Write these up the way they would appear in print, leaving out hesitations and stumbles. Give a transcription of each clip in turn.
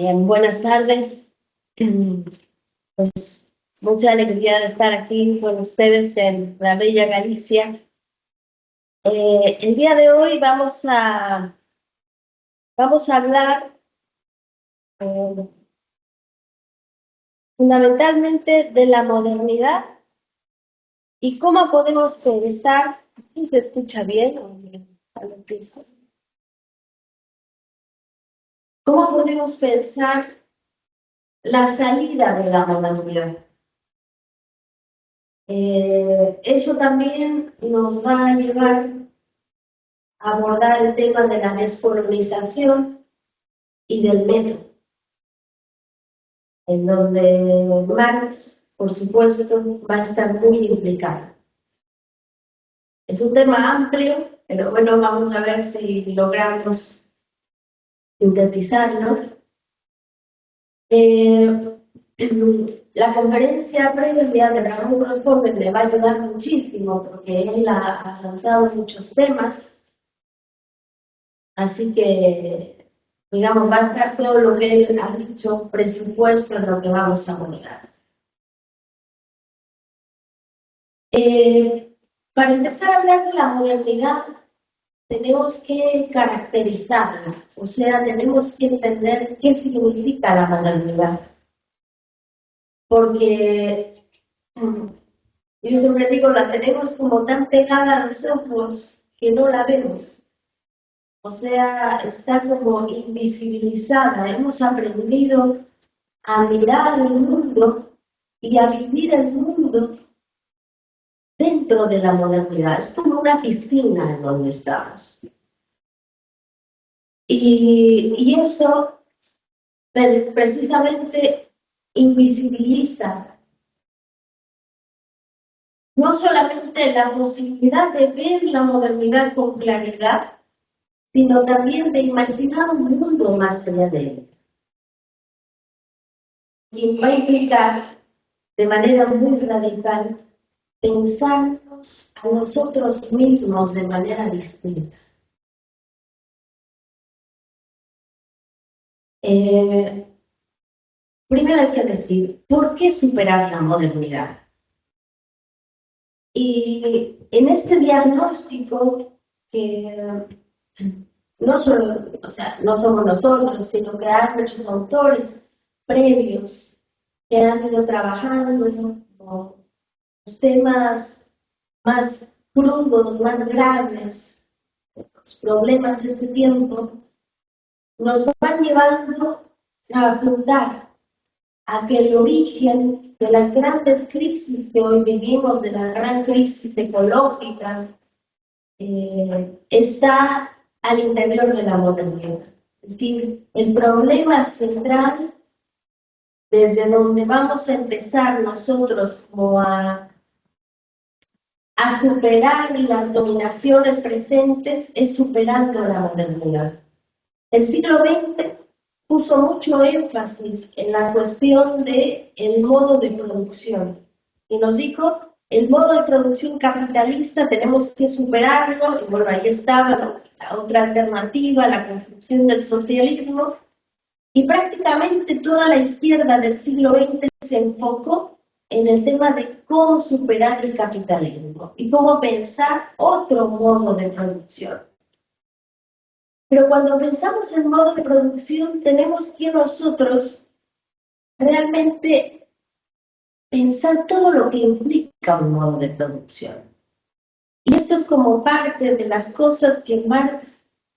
Buenas tardes. Pues mucha alegría de estar aquí con ustedes en la bella Galicia. El día de hoy vamos a hablar eh, fundamentalmente de la modernidad y cómo podemos pensar, ¿si se escucha bien? ¿Cómo podemos pensar la salida de la modernidad? Eso también nos va a llevar a abordar el tema de la descolonización y del método, en donde Marx, por supuesto, va a estar muy implicado. Es un tema amplio, pero bueno, vamos a ver si logramos sintetizarlo. La conferencia previa de Ramón Responde me va a ayudar muchísimo porque él ha lanzado muchos temas, así que, digamos, va a estar todo lo que él ha dicho presupuesto en lo que vamos a abordar. Para empezar a hablar de la modernidad, tenemos que caracterizarla, o sea, tenemos que entender qué significa la modernidad. Porque yo siempre digo, la tenemos como tan pegada a los ojos que no la vemos. O sea, está como invisibilizada. Hemos aprendido a mirar el mundo y a vivir el mundo dentro de la modernidad. Es como una piscina en donde estamos. Y eso precisamente invisibiliza no solamente la posibilidad de ver la modernidad con claridad, sino también de imaginar un mundo más allá de él. Y va a implicar de manera muy radical pensarnos a nosotros mismos de manera distinta. Primero hay que decir, ¿por qué superar la modernidad? Y en este diagnóstico que no solo, o sea, no somos nosotros, sino que hay muchos autores previos que han ido trabajando en los temas más crudos, más graves, los problemas de este tiempo, nos van llevando a apuntar a que el origen de las grandes crisis que hoy vivimos, de la gran crisis ecológica, está al interior de la modernidad. Es decir, el problema central, desde donde vamos a empezar nosotros como a superar las dominaciones presentes, es superando la modernidad. El siglo XX puso mucho énfasis en la cuestión del modo de producción y nos dijo, el modo de producción capitalista tenemos que superarlo, y bueno, ahí estaba la otra alternativa, la construcción del socialismo, y prácticamente toda la izquierda del siglo XX se enfocó en el tema de cómo superar el capitalismo y cómo pensar otro modo de producción. Pero cuando pensamos en modo de producción, tenemos que nosotros realmente pensar todo lo que implica un modo de producción. Y esto es como parte de las cosas que Marx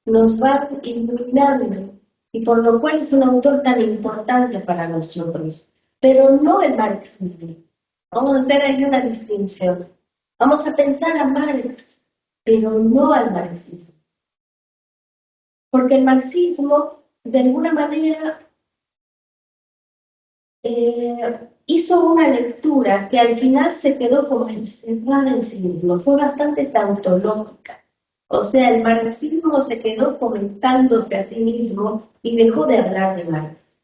nos va iluminando y por lo cual es un autor tan importante para nosotros. Pero no el marxismo. Vamos a hacer ahí una distinción. Vamos a pensar a Marx, pero no al marxismo. Porque el marxismo, de alguna manera, hizo una lectura que al final se quedó como encerrada en sí mismo, fue bastante tautológica. O sea, el marxismo se quedó comentándose a sí mismo y dejó de hablar de Marx.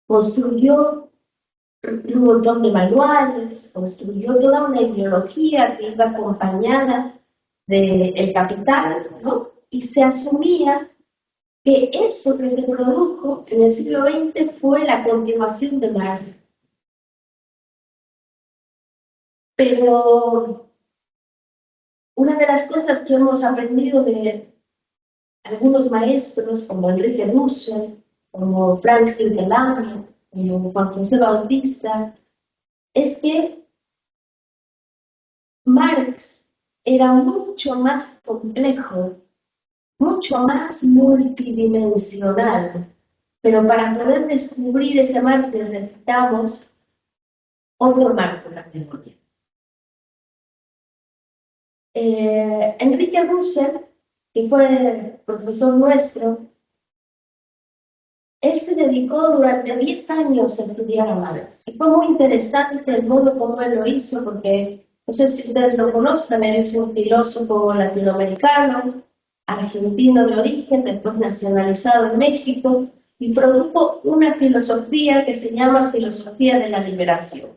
Construyó un montón de manuales, construyó toda una ideología que iba acompañada del capital, ¿no? Y se asumía que eso que se produjo en el siglo XX fue la continuación de Marx. Pero una de las cosas que hemos aprendido de algunos maestros, como Enrique Dussel, como Franz Quintelano, como Juan José Bautista, es que Marx era mucho más complejo, mucho más multidimensional, pero para poder descubrir ese Marx necesitamos otro marco categórico. Enrique Dussel, que fue profesor nuestro, él se dedicó durante 10 años a estudiar a Marx. Y fue muy interesante el modo como él lo hizo, porque no sé si ustedes lo conocen, él es un filósofo latinoamericano, argentino de origen, después nacionalizado en México, y produjo una filosofía que se llama filosofía de la liberación.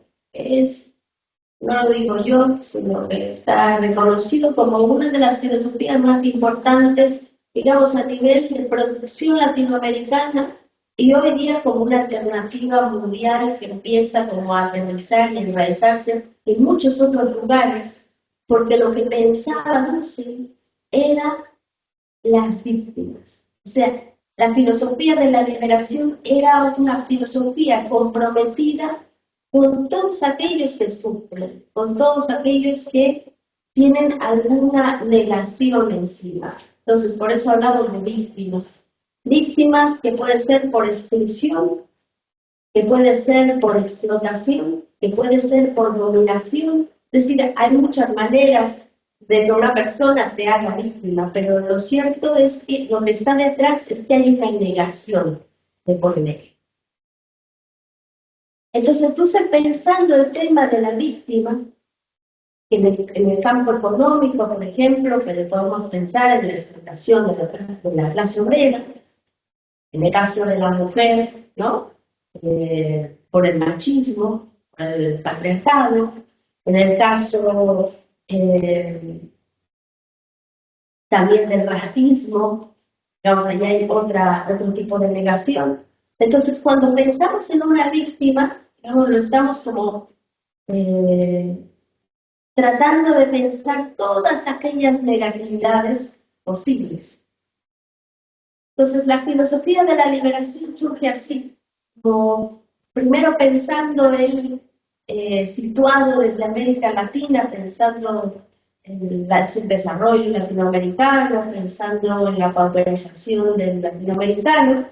No lo digo yo, sino que está reconocido como una de las filosofías más importantes, digamos, a nivel de producción latinoamericana y hoy día como una alternativa mundial que empieza como a aterrizar y enraizarse en muchos otros lugares, porque lo que pensaba Dussel era las víctimas. O sea, la filosofía de la liberación era una filosofía comprometida con todos aquellos que sufren, con todos aquellos que tienen alguna negación encima. Entonces, por eso hablamos de víctimas. Víctimas que puede ser por exclusión, que puede ser por explotación, que puede ser por dominación. Es decir, hay muchas maneras de que una persona se haga víctima, pero lo cierto es que lo que está detrás es que hay una negación de poder. Entonces, entonces pensando el tema de la víctima, en el campo económico, por ejemplo, que le podemos pensar en la explotación de la clase obrera, en el caso de la mujer, ¿no? Por el machismo, por el patriarcado, en el caso también del racismo, digamos, allá hay otro tipo de negación. Entonces, cuando pensamos en una víctima, digamos, lo estamos como tratando de pensar todas aquellas negatividades posibles. Entonces, la filosofía de la liberación surge así, como primero pensando en, situado desde América Latina, pensando en el subdesarrollo latinoamericano, pensando en la pauperización del latinoamericano,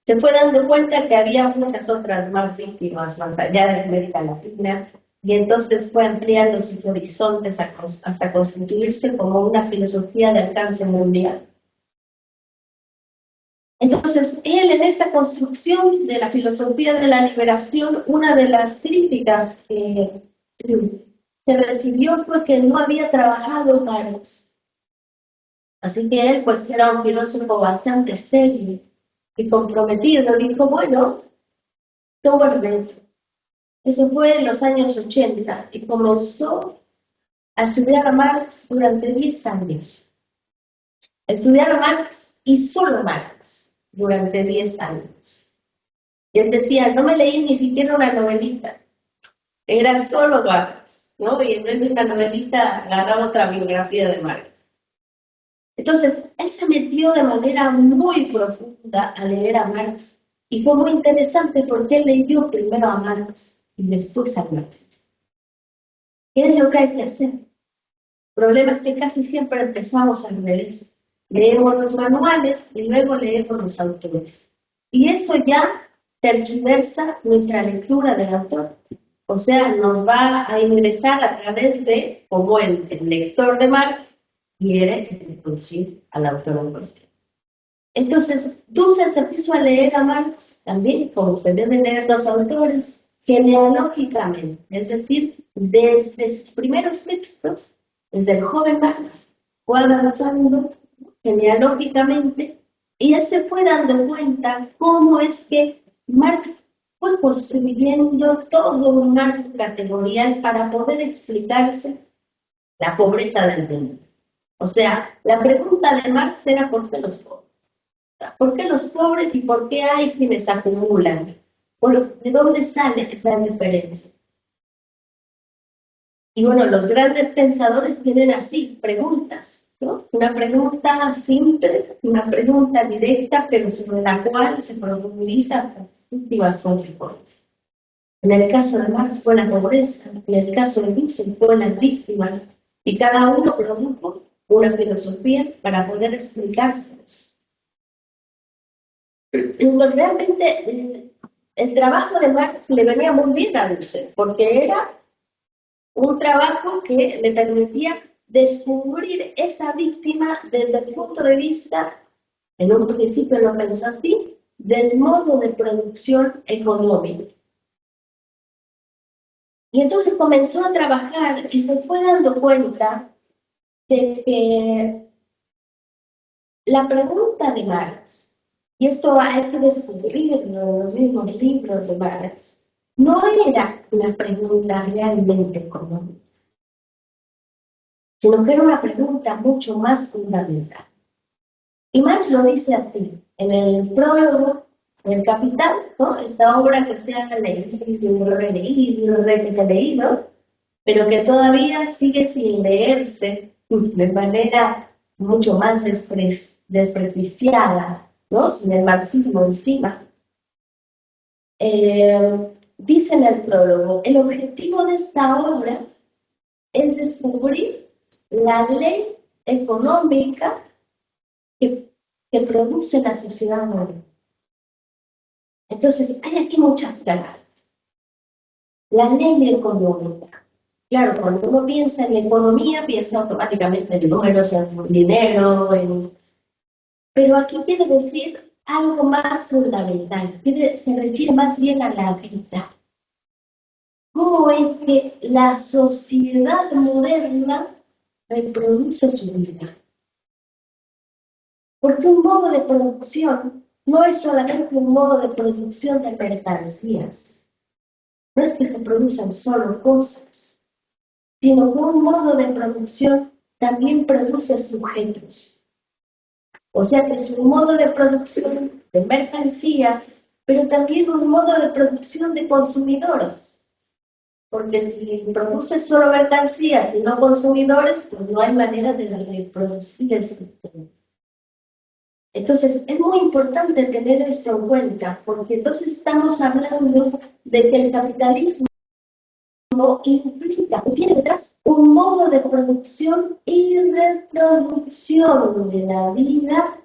se fue dando cuenta que había muchas otras más víctimas más allá de América Latina, y entonces fue ampliando sus horizontes hasta constituirse como una filosofía de alcance mundial. Entonces, él en esta construcción de la filosofía de la liberación, una de las críticas que recibió fue que no había trabajado Marx. Así que él, pues, era un filósofo bastante serio y comprometido, dijo, bueno, todo el reto. Eso fue en los años 80 y comenzó a estudiar a Marx durante 10 años. Estudiar a Marx y solo Marx durante 10 años. Y él decía, no me leí ni siquiera una novelita, era solo Marx, ¿no? Y en vez de una novelita agarraba otra biografía de Marx. Entonces, él se metió de manera muy profunda a leer a Marx y fue muy interesante porque él leyó primero a Marx y después a Marx. ¿Qué es lo que hay que hacer? El problema es que casi siempre empezamos al revés. Leemos los manuales y luego leemos los autores. Y eso ya tergiversa nuestra lectura del autor. O sea, nos va a ingresar a través de cómo el lector de Marx quiere introducir al autor en cuestión. Entonces, Dussel se puso a leer a Marx también, como se deben leer los autores, genealógicamente, es decir, desde sus primeros textos, desde el joven Marx, fue avanzando genealógicamente y él se fue dando cuenta cómo es que Marx fue construyendo todo un marco categorial para poder explicarse la pobreza del mundo. O sea, la pregunta de Marx era ¿por qué los pobres? ¿Por qué los pobres y por qué hay quienes acumulan? ¿De dónde sale esa diferencia? Y bueno, los grandes pensadores tienen así preguntas, ¿no? Una pregunta simple, una pregunta directa, pero sobre la cual se profundizan últimas consecuencias. En el caso de Marx fue la pobreza, en el caso de Dussel fue las víctimas, y cada uno produjo una filosofía para poder explicarse eso. Realmente el trabajo de Marx le venía muy bien a Dussel, porque era un trabajo que le permitía descubrir esa víctima desde el punto de vista, en un principio lo pensó así, del modo de producción económico. Y entonces comenzó a trabajar y se fue dando cuenta de que la pregunta de Marx, y esto hay que descubrirlo en los mismos libros de Marx, no era una pregunta realmente económica, sino que era una pregunta mucho más fundamental. Y Marx lo dice así, en el prólogo del Capital, ¿no? Esta obra que se ha leído, releído, pero que todavía sigue sin leerse de manera mucho más despreciada, ¿no? Sin el marxismo encima. Dice en el prólogo, el objetivo de esta obra es descubrir la ley económica que produce la sociedad moderna. Entonces, hay aquí muchas claves. La ley económica. Claro, cuando uno piensa en economía, piensa automáticamente en números, en dinero, pero aquí quiere decir algo más fundamental, se refiere más bien a la vida. ¿Cómo es que la sociedad moderna reproduce su vida? Porque un modo de producción no es solamente un modo de producción de mercancías, no es que se producen solo cosas, sino que un modo de producción también produce sujetos. O sea que es un modo de producción de mercancías, pero también un modo de producción de consumidores. Porque si produce solo mercancías y no consumidores, pues no hay manera de reproducir el sistema. Entonces, es muy importante tener esto en cuenta, porque entonces estamos hablando de que el capitalismo implica, tiene detrás un modo de producción y reproducción de la vida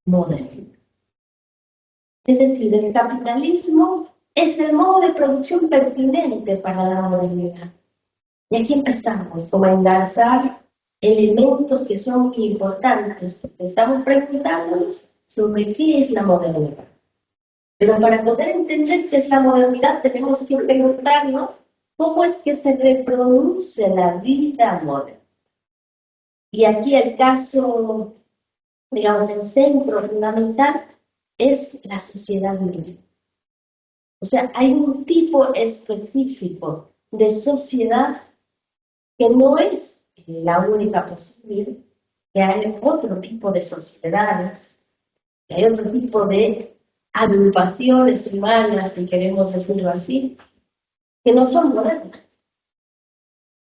moderna. Es decir, el capitalismo es el modo de producción pertinente para la modernidad. Y aquí empezamos como a enlazar elementos que son muy importantes. Estamos preguntándonos sobre qué es la modernidad. Pero para poder entender qué es la modernidad tenemos que preguntarnos cómo es que se reproduce la vida moderna. Y aquí el caso, digamos, el centro fundamental es la sociedad libre. O sea, hay un tipo específico de sociedad que no es la única posible, que hay otro tipo de sociedades, que hay otro tipo de agrupaciones humanas, si queremos decirlo así, que no son modernas.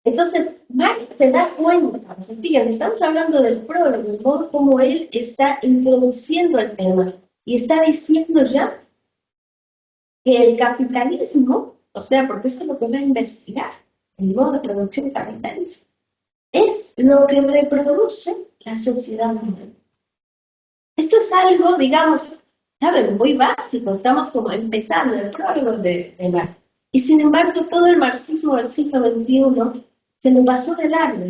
Entonces, Marx se da cuenta, fíjense, estamos hablando del prólogo, ¿no? Cómo él está introduciendo el tema y está diciendo ya que el capitalismo, o sea, porque eso es lo que va a investigar, el modo de producción capitalista, es lo que reproduce la sociedad moderna. Esto es algo, digamos, ¿saben? Muy básico, estamos como empezando el prólogo de Marx. Y sin embargo, todo el marxismo del siglo XXI se lo pasó de largo.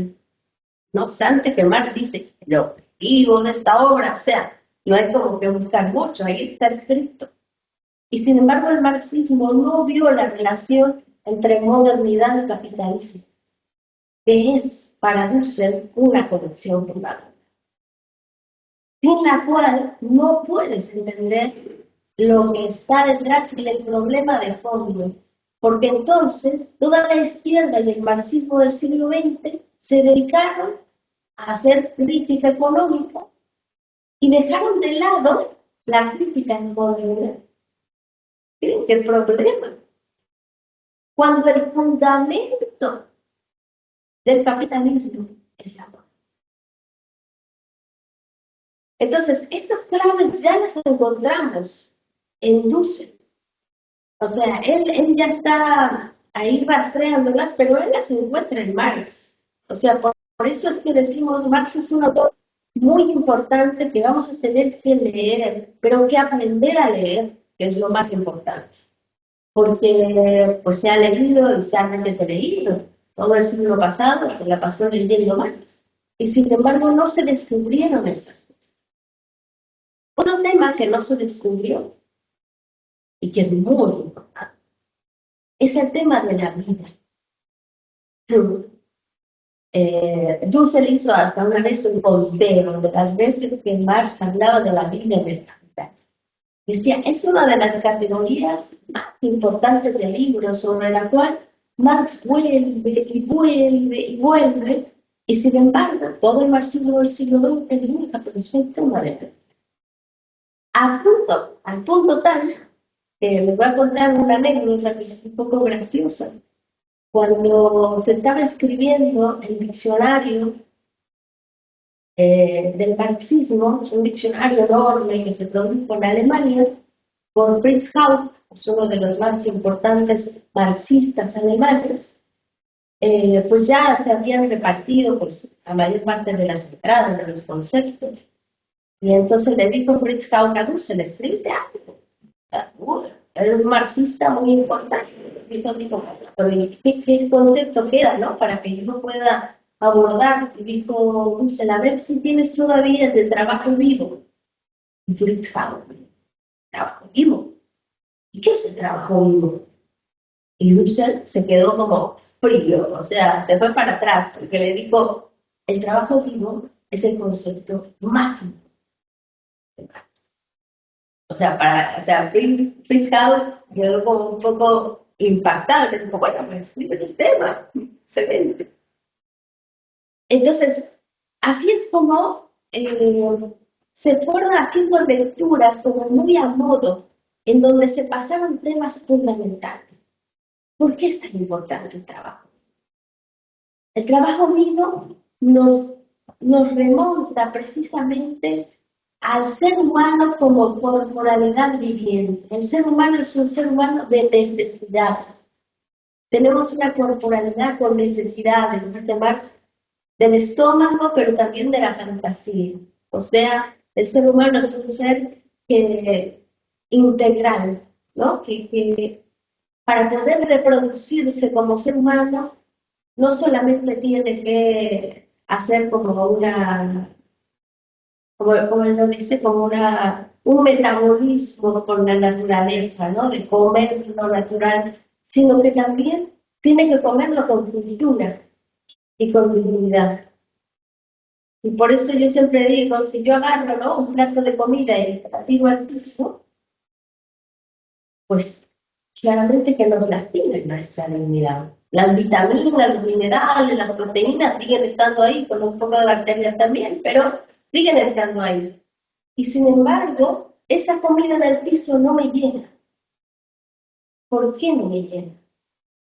No obstante que Marx dice, el objetivo de esta obra, o sea, no hay como que buscar mucho, ahí está escrito. Y sin embargo, el marxismo no vio la relación entre modernidad y capitalismo, que es para Dussel una conexión fundamental, sin la cual no puedes entender lo que está detrás del problema de fondo, porque entonces toda la izquierda y el marxismo del siglo XX se dedicaron a hacer crítica económica y dejaron de lado la crítica en modernidad. ¿Creen que el problema? Cuando el fundamento del capitalismo es amor. Entonces, estas claves ya las encontramos en Dussel. O sea, él ya está ahí rastreándolas, pero él las encuentra en Marx. O sea, por eso es que decimos, Marx es un autor muy importante que vamos a tener que leer, pero que aprender a leer, que es lo más importante. Porque pues se ha leído y se ha leído. Todo el siglo pasado se la pasó leyendo Marx. Y sin embargo no se descubrieron esas cosas. Otro tema que no se descubrió y que es muy importante es el tema de la vida. Dussel hizo hasta una vez un conteo de las veces que Marx hablaba de la vida y del capital. Decía, es una de las categorías más importantes del libro sobre la cual Marx vuelve y vuelve y vuelve, y sin embargo, todo el marxismo del siglo XX nunca pensó el tema de él. Al punto tal, les voy a contar una anécdota que es un poco graciosa. Cuando se estaba escribiendo el diccionario del marxismo, un diccionario enorme que se produjo en Alemania, por Fritz Haupt, es uno de los más importantes marxistas alemanes, pues ya se habían repartido pues, la mayor parte de las entradas de los conceptos. Y entonces le dijo Fritz Haupt a Dussel, escribe algo. Era un marxista muy importante. Dijo, ¿qué concepto queda, no? Para que yo lo pueda abordar. Y dijo Dussel, a ver si tienes todavía el de trabajo vivo. Y Fritz Haupt, trabajo vivo. ¿Y qué es el trabajo vivo? Y Dussel se quedó como frío, o sea, se fue para atrás, porque le dijo, el trabajo vivo es el concepto máximo de Marx. O sea, Fritz Haupt quedó como un poco impactado, le dijo, bueno, pues escribe el tema, excelente. Entonces, así es como se fueron haciendo lecturas como muy a modo, en donde se pasaron temas fundamentales. ¿Por qué es tan importante el trabajo? El trabajo mismo nos remonta precisamente al ser humano como corporalidad viviente. El ser humano es un ser humano de necesidades. Tenemos una corporalidad con necesidades, dice Marx, del estómago, pero también de la fantasía. O sea, el ser humano es un ser integral, ¿no? Que para poder reproducirse como ser humano, no solamente tiene que hacer como él lo dice, un metabolismo con la naturaleza, ¿no? De comer lo natural, sino que también tiene que comerlo con cultura y con dignidad. Y por eso yo siempre digo, si yo agarro, ¿no?, un plato de comida y la tiro al piso, pues claramente que nos lastimen nuestra dignidad. Las vitaminas, los minerales, las proteínas siguen estando ahí, con un poco de bacterias también, pero siguen estando ahí. Y sin embargo, esa comida del piso no me llena. ¿Por qué no me llena?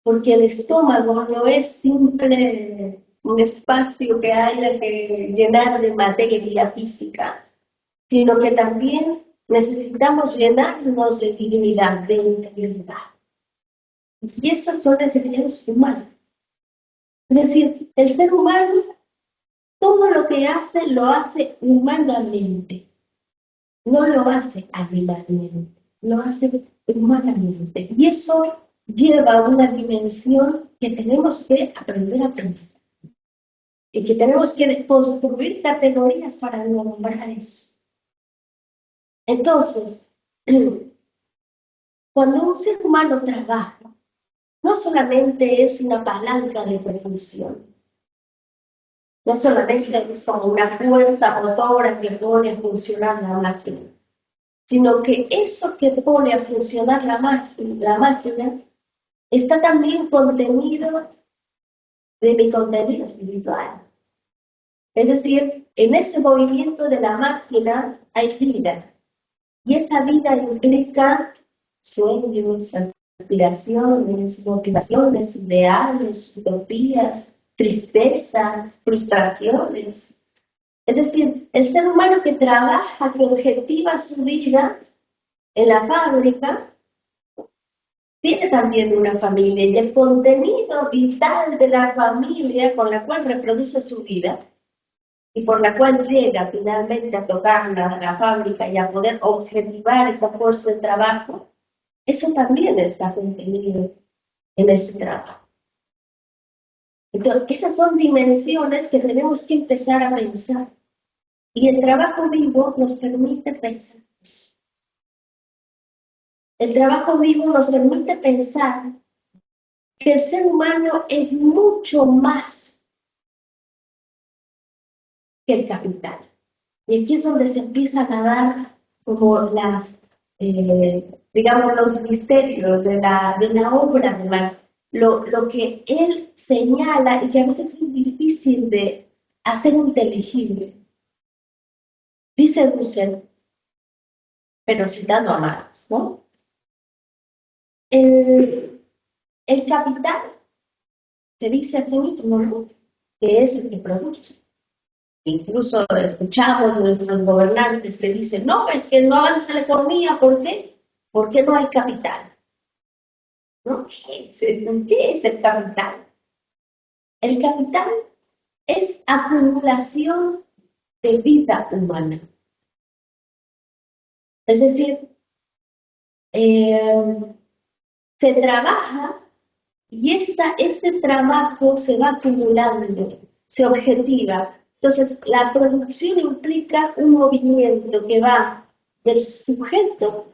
Porque el estómago no es simple un espacio que haya que llenar de materia física, sino que también necesitamos llenarnos de dignidad, de integridad. Y esas son necesidades humanas. Es decir, el ser humano, todo lo que hace, lo hace humanamente. No lo hace animalmente, lo hace humanamente. Y eso lleva a una dimensión que tenemos que aprender a pensar. Y que tenemos que construir categorías para nombrar eso. Entonces, cuando un ser humano trabaja, no solamente es una palanca de propulsión, no solamente es como una fuerza motora que pone a funcionar la máquina, sino que eso que pone a funcionar la máquina está también contenido de mi contenido espiritual. Es decir, en ese movimiento de la máquina hay vida. Y esa vida implica sueños, aspiraciones, motivaciones, ideales, utopías, tristezas, frustraciones. Es decir, el ser humano que trabaja, que objetiva su vida en la fábrica, tiene también una familia y el contenido vital de la familia con la cual reproduce su vida y por la cual llega finalmente a tocar la fábrica y a poder objetivar esa fuerza de trabajo, eso también está contenido en ese trabajo. Entonces, esas son dimensiones que tenemos que empezar a pensar. Y el trabajo vivo nos permite pensar eso. El trabajo vivo nos permite pensar que el ser humano es mucho más que el capital. Y aquí es donde se empiezan a dar como digamos, los misterios de la obra, además, lo que él señala y que a veces es difícil de hacer inteligible. Dice Russell, pero citando a Marx, ¿no? El capital se dice a sí mismo, ¿no?, que es el que produce. Incluso escuchamos a nuestros gobernantes que dicen, no, es que no avanza la economía, ¿por qué? Porque no hay capital. ¿No? ¿Qué es el capital? El capital es acumulación de vida humana. Es decir, se trabaja y ese trabajo se va acumulando, se objetiva. Entonces, la producción implica un movimiento que va del sujeto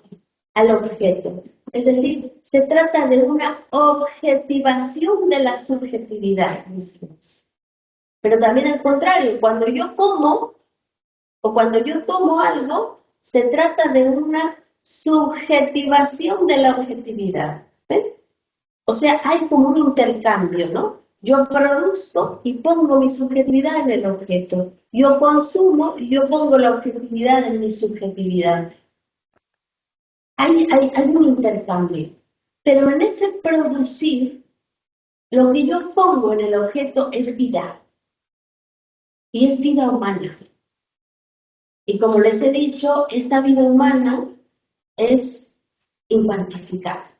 al objeto. Es decir, se trata de una objetivación de la subjetividad. Pero también al contrario, cuando yo como o cuando yo tomo algo, se trata de una subjetivación de la objetividad. ¿Ven? O sea, hay como un intercambio, ¿no? Yo produzco y pongo mi subjetividad en el objeto. Yo consumo y yo pongo la objetividad en mi subjetividad. Hay un intercambio. Pero en ese producir, lo que yo pongo en el objeto es vida. Y es vida humana. Y como les he dicho, esta vida humana es incuantificable.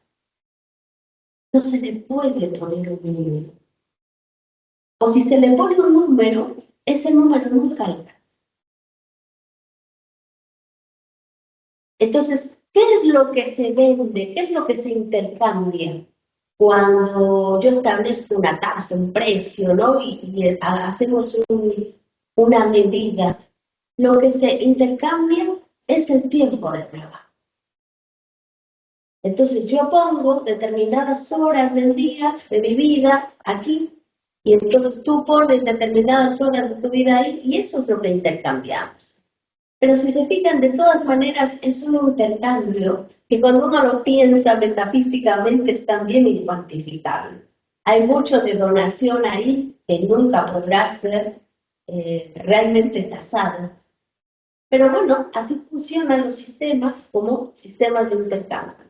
No se le puede poner un número. O si se le pone un número, ese número nunca alcanza. Entonces, ¿qué es lo que se vende? ¿Qué es lo que se intercambia? Cuando yo establezco una tasa, un precio, ¿no? Y hacemos una medida, lo que se intercambia es el tiempo de trabajo. Entonces yo pongo determinadas horas del día, de mi vida, aquí, y entonces tú pones determinadas horas de tu vida ahí, y eso es lo que intercambiamos. Pero si se fijan, de todas maneras, es un intercambio que cuando uno lo piensa metafísicamente es también incuantificable. Hay mucho de donación ahí que nunca podrá ser realmente tasado. Pero bueno, así funcionan los sistemas como sistemas de intercambio.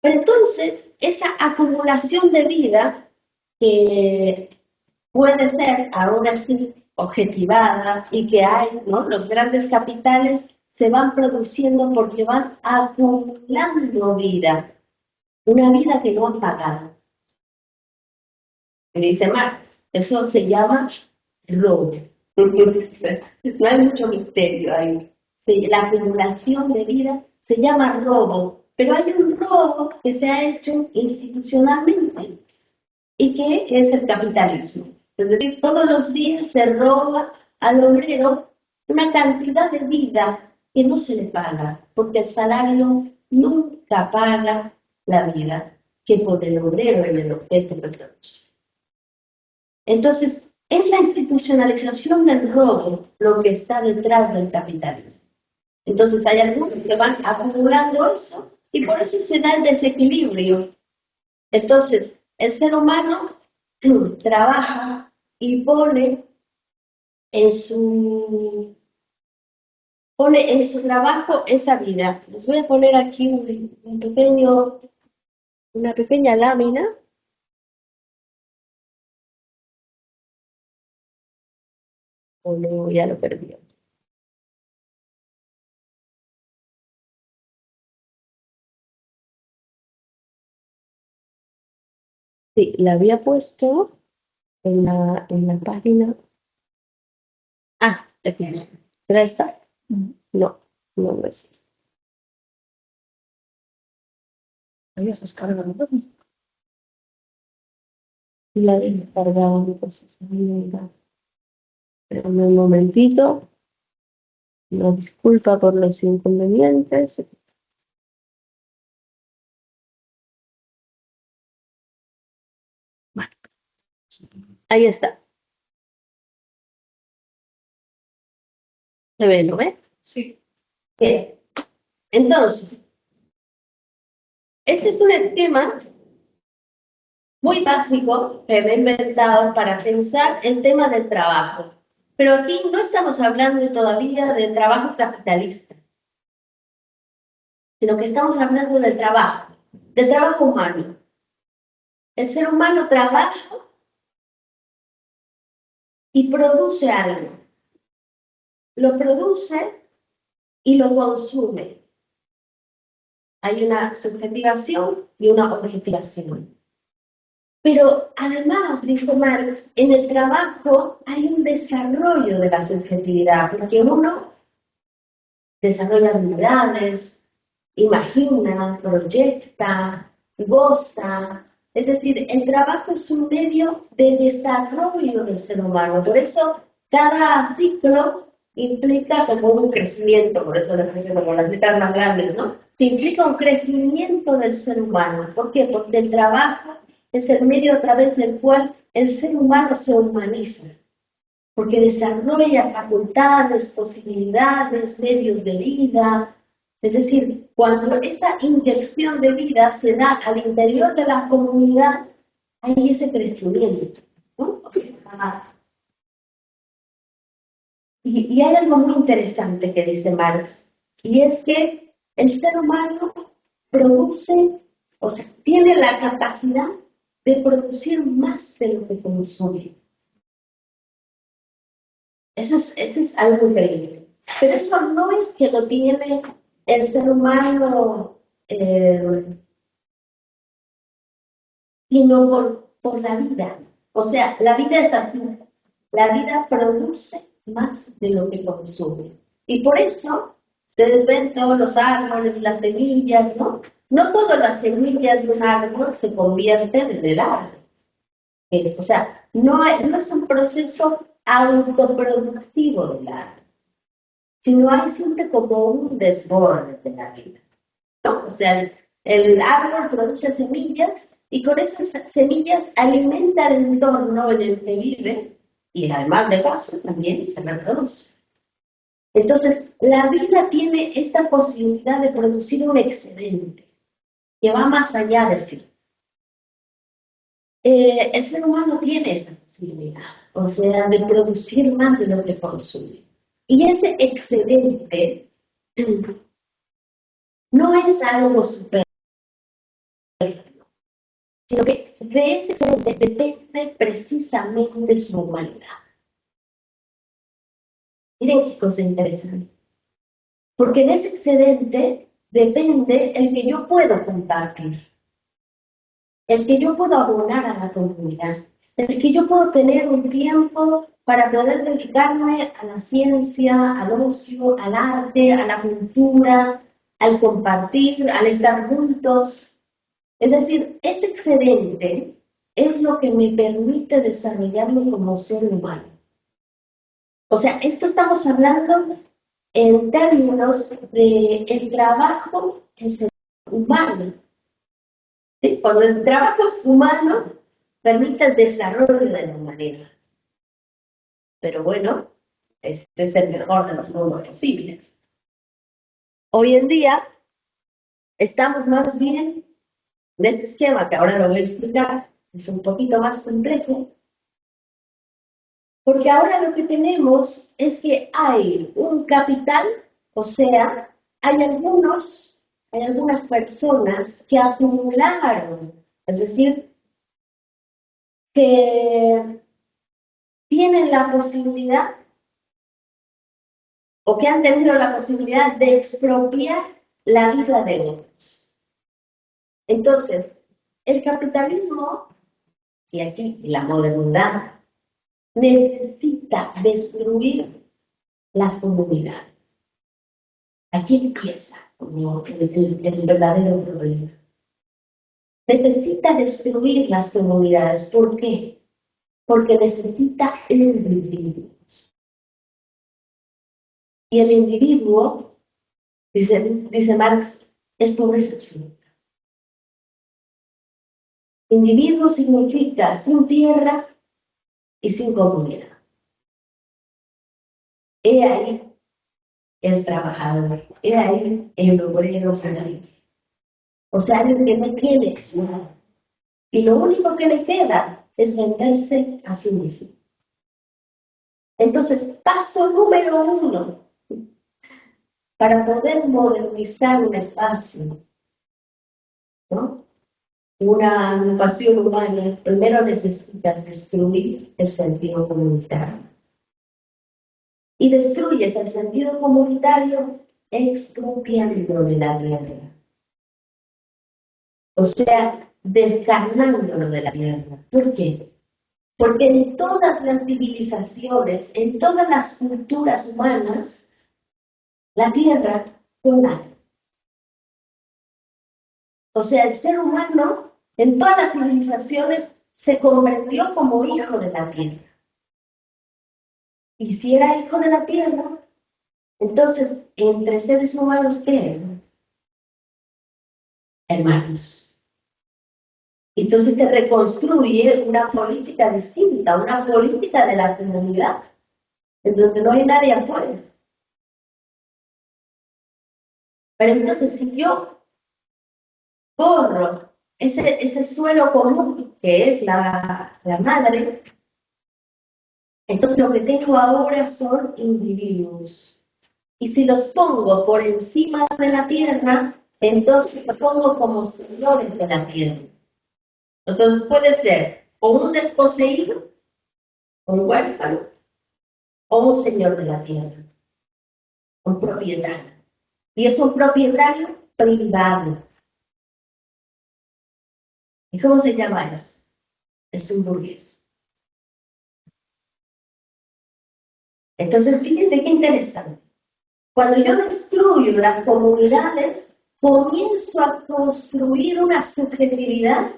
Pero entonces, esa acumulación de vida que puede ser ahora sí objetivada y que hay, ¿no? Los grandes capitales se van produciendo porque van acumulando vida, una vida que no han pagado. Me dice Marx, eso se llama robo. No hay mucho misterio ahí. Sí, la acumulación de vida se llama robo, pero hay un robo que se ha hecho institucionalmente y que es el capitalismo. Es decir, todos los días se roba al obrero una cantidad de vida que no se le paga, porque el salario nunca paga la vida que pone el obrero en el objeto que produce. Entonces, es la institucionalización del robo lo que está detrás del capitalismo. Entonces, hay algunos que van acumulando eso y por eso se da el desequilibrio. Entonces, el ser humano trabaja y pone en su pone en su trabajo esa vida. Les voy a poner aquí una pequeña lámina. O no, ya lo perdí. Sí, la había puesto en la página. Ah, aquí. ¿Será esta? No, no es esta. Habías descargado. La he descargado, entonces, pero un momentito. Una disculpa por los inconvenientes. Bueno, ahí está. Se ve, ¿no ve? Sí. Bien. Entonces, este es un esquema muy básico que me he inventado para pensar el tema del trabajo. Pero aquí no estamos hablando todavía del trabajo capitalista, sino que estamos hablando del trabajo humano. El ser humano trabaja y produce algo. Lo produce y lo consume. Hay una subjetivación y una objetivación. Pero además, dijo Marx, en el trabajo hay un desarrollo de la subjetividad, porque uno desarrolla habilidades, imagina, proyecta, goza. Es decir, el trabajo es un medio de desarrollo del ser humano. Por eso, cada ciclo implica como un crecimiento, por eso les dice como las letras más grandes, ¿no? Se implica un crecimiento del ser humano. ¿Por qué? Porque el trabajo es el medio a través del cual el ser humano se humaniza, porque desarrolla facultades, posibilidades, medios de vida. Es decir, cuando esa inyección de vida se da al interior de la comunidad, hay ese crecimiento, ¿no? Y hay algo muy interesante que dice Marx, y es que el ser humano produce, o sea, tiene la capacidad de producir más de lo que consume. Eso es algo increíble. Pero eso no es que lo tiene el ser humano, sino por la vida. O sea, la vida es así. La vida produce más de lo que consume. Y por eso, ustedes ven todos los árboles, las semillas, ¿no? No todas las semillas de un árbol se convierten en el árbol. O sea, no es un proceso autoproductivo del árbol, sino hay siempre como un desborde de la vida, ¿no? O sea, el árbol produce semillas y con esas semillas alimenta el entorno en el que vive y además de paso también se reproduce. Entonces, la vida tiene esta posibilidad de producir un excedente que va más allá de sí. El ser humano tiene esa posibilidad, o sea, de producir más de lo que consume. Y ese excedente no es algo superfluo, sino que de ese excedente depende precisamente su humanidad. Miren qué cosa interesante. Porque de ese excedente depende el que yo puedo compartir, el que yo puedo abonar a la comunidad, el que yo puedo tener un tiempo para poder dedicarme a la ciencia, al ocio, al arte, a la cultura, al compartir, al estar juntos. Es decir, ese excedente es lo que me permite desarrollarme como ser humano. O sea, esto estamos hablando en términos de el trabajo es humano. ¿Sí? Cuando el trabajo es humano, permite el desarrollo de la humanidad. Pero bueno, este es el mejor de los mundos posibles. Hoy en día estamos más bien de este esquema, que ahora lo voy a explicar, es un poquito más complejo, porque ahora lo que tenemos es que hay un capital O sea, hay algunas personas que acumularon, es decir, que tienen la posibilidad o que han tenido la posibilidad de expropiar la vida de otros. Entonces, el capitalismo, y aquí la modernidad, necesita destruir las comunidades. Aquí empieza como el verdadero problema. Necesita destruir las comunidades. ¿Por qué? Porque necesita el individuo. Y el individuo, dice Marx, es pobreza absoluta. Individuo significa sin tierra y sin comunidad. He ahí el trabajador, he ahí el obrero feliz. O sea, alguien que no tiene nada. Y lo único que le queda es venderse a sí mismo. Entonces, paso número 1, para poder modernizar un espacio, ¿no? Una agrupación humana, primero necesita destruir el sentido comunitario. Y destruyes el sentido comunitario expropiando de la tierra. O sea, descarnándolo de la tierra. ¿Por qué? Porque en todas las civilizaciones, en todas las culturas humanas, la tierra fue madre. O sea, el ser humano en todas las civilizaciones se comprendió como hijo de la tierra. Y si era hijo de la tierra, entonces entre seres humanos, ¿qué eran? Hermanos. Entonces se reconstruye una política distinta, una política de la comunidad, en donde no hay nadie afuera. Pero entonces si yo borro ese suelo común que es la madre, entonces lo que tengo ahora son individuos. Y si los pongo por encima de la tierra, entonces los pongo como señores de la tierra. Entonces puede ser o un desposeído, un huérfano, o un señor de la tierra, un propietario. Y es un propietario privado. ¿Y cómo se llama eso? Es un burgués. Entonces, fíjense qué interesante. Cuando yo destruyo las comunidades, comienzo a construir una subjetividad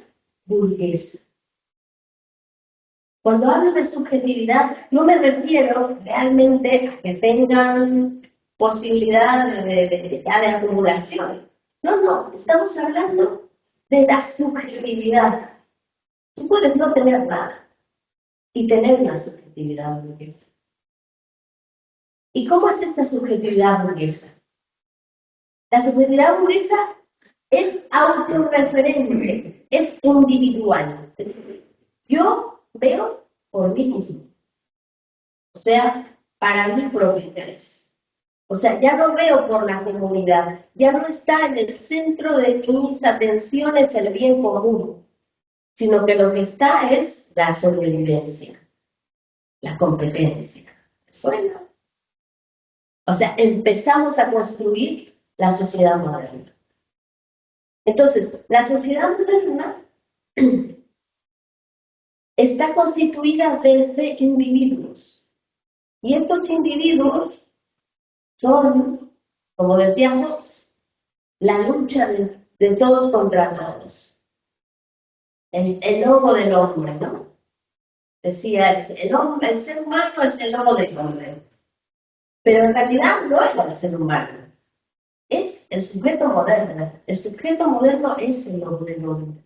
burguesa. Cuando hablo de subjetividad, no me refiero realmente a que tengan posibilidad de acumulación. No, estamos hablando de la subjetividad. Tú puedes no tener nada y tener una subjetividad burguesa. ¿Y cómo es esta subjetividad burguesa? La subjetividad burguesa es autorreferente, es individual. Yo veo por mí mismo. O sea, para mi propio interés. O sea, ya no veo por la comunidad, ya no está en el centro de mis atenciones el bien común, sino que lo que está es la sobrevivencia, la competencia. ¿Suena? O sea, empezamos a construir la sociedad moderna. Entonces, la sociedad moderna está constituida desde individuos. Y estos individuos son, como decíamos, la lucha de todos contra todos. El lobo del hombre, ¿no? Decía, el ser humano es el lobo del hombre. Pero en realidad no es el ser humano. Es el sujeto moderno. El sujeto moderno es el lobo del hombre.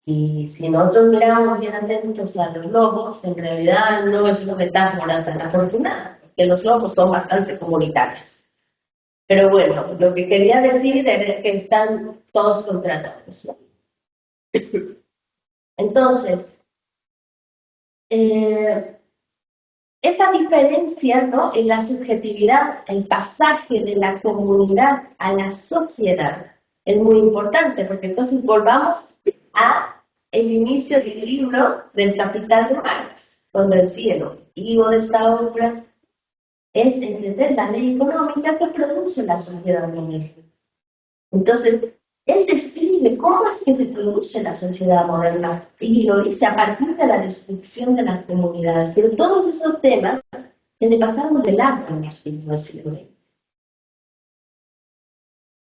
Y si nosotros miramos bien atentos a los lobos, en realidad no es una metáfora tan afortunada, porque los lobos son bastante comunitarios. Pero bueno, lo que quería decir es que están todos contra todos. Entonces, esa diferencia, ¿no?, en la subjetividad, el pasaje de la comunidad a la sociedad, es muy importante, porque entonces volvamos a el inicio del libro del Capital de Marx, donde decía el objetivo de esta obra es entender la ley económica que produce la sociedad moderna. Entonces, él describe cómo es que se produce la sociedad moderna y lo dice a partir de la destrucción de las comunidades. Pero todos esos temas se le pasaron de largo en los siglos del siglo XX.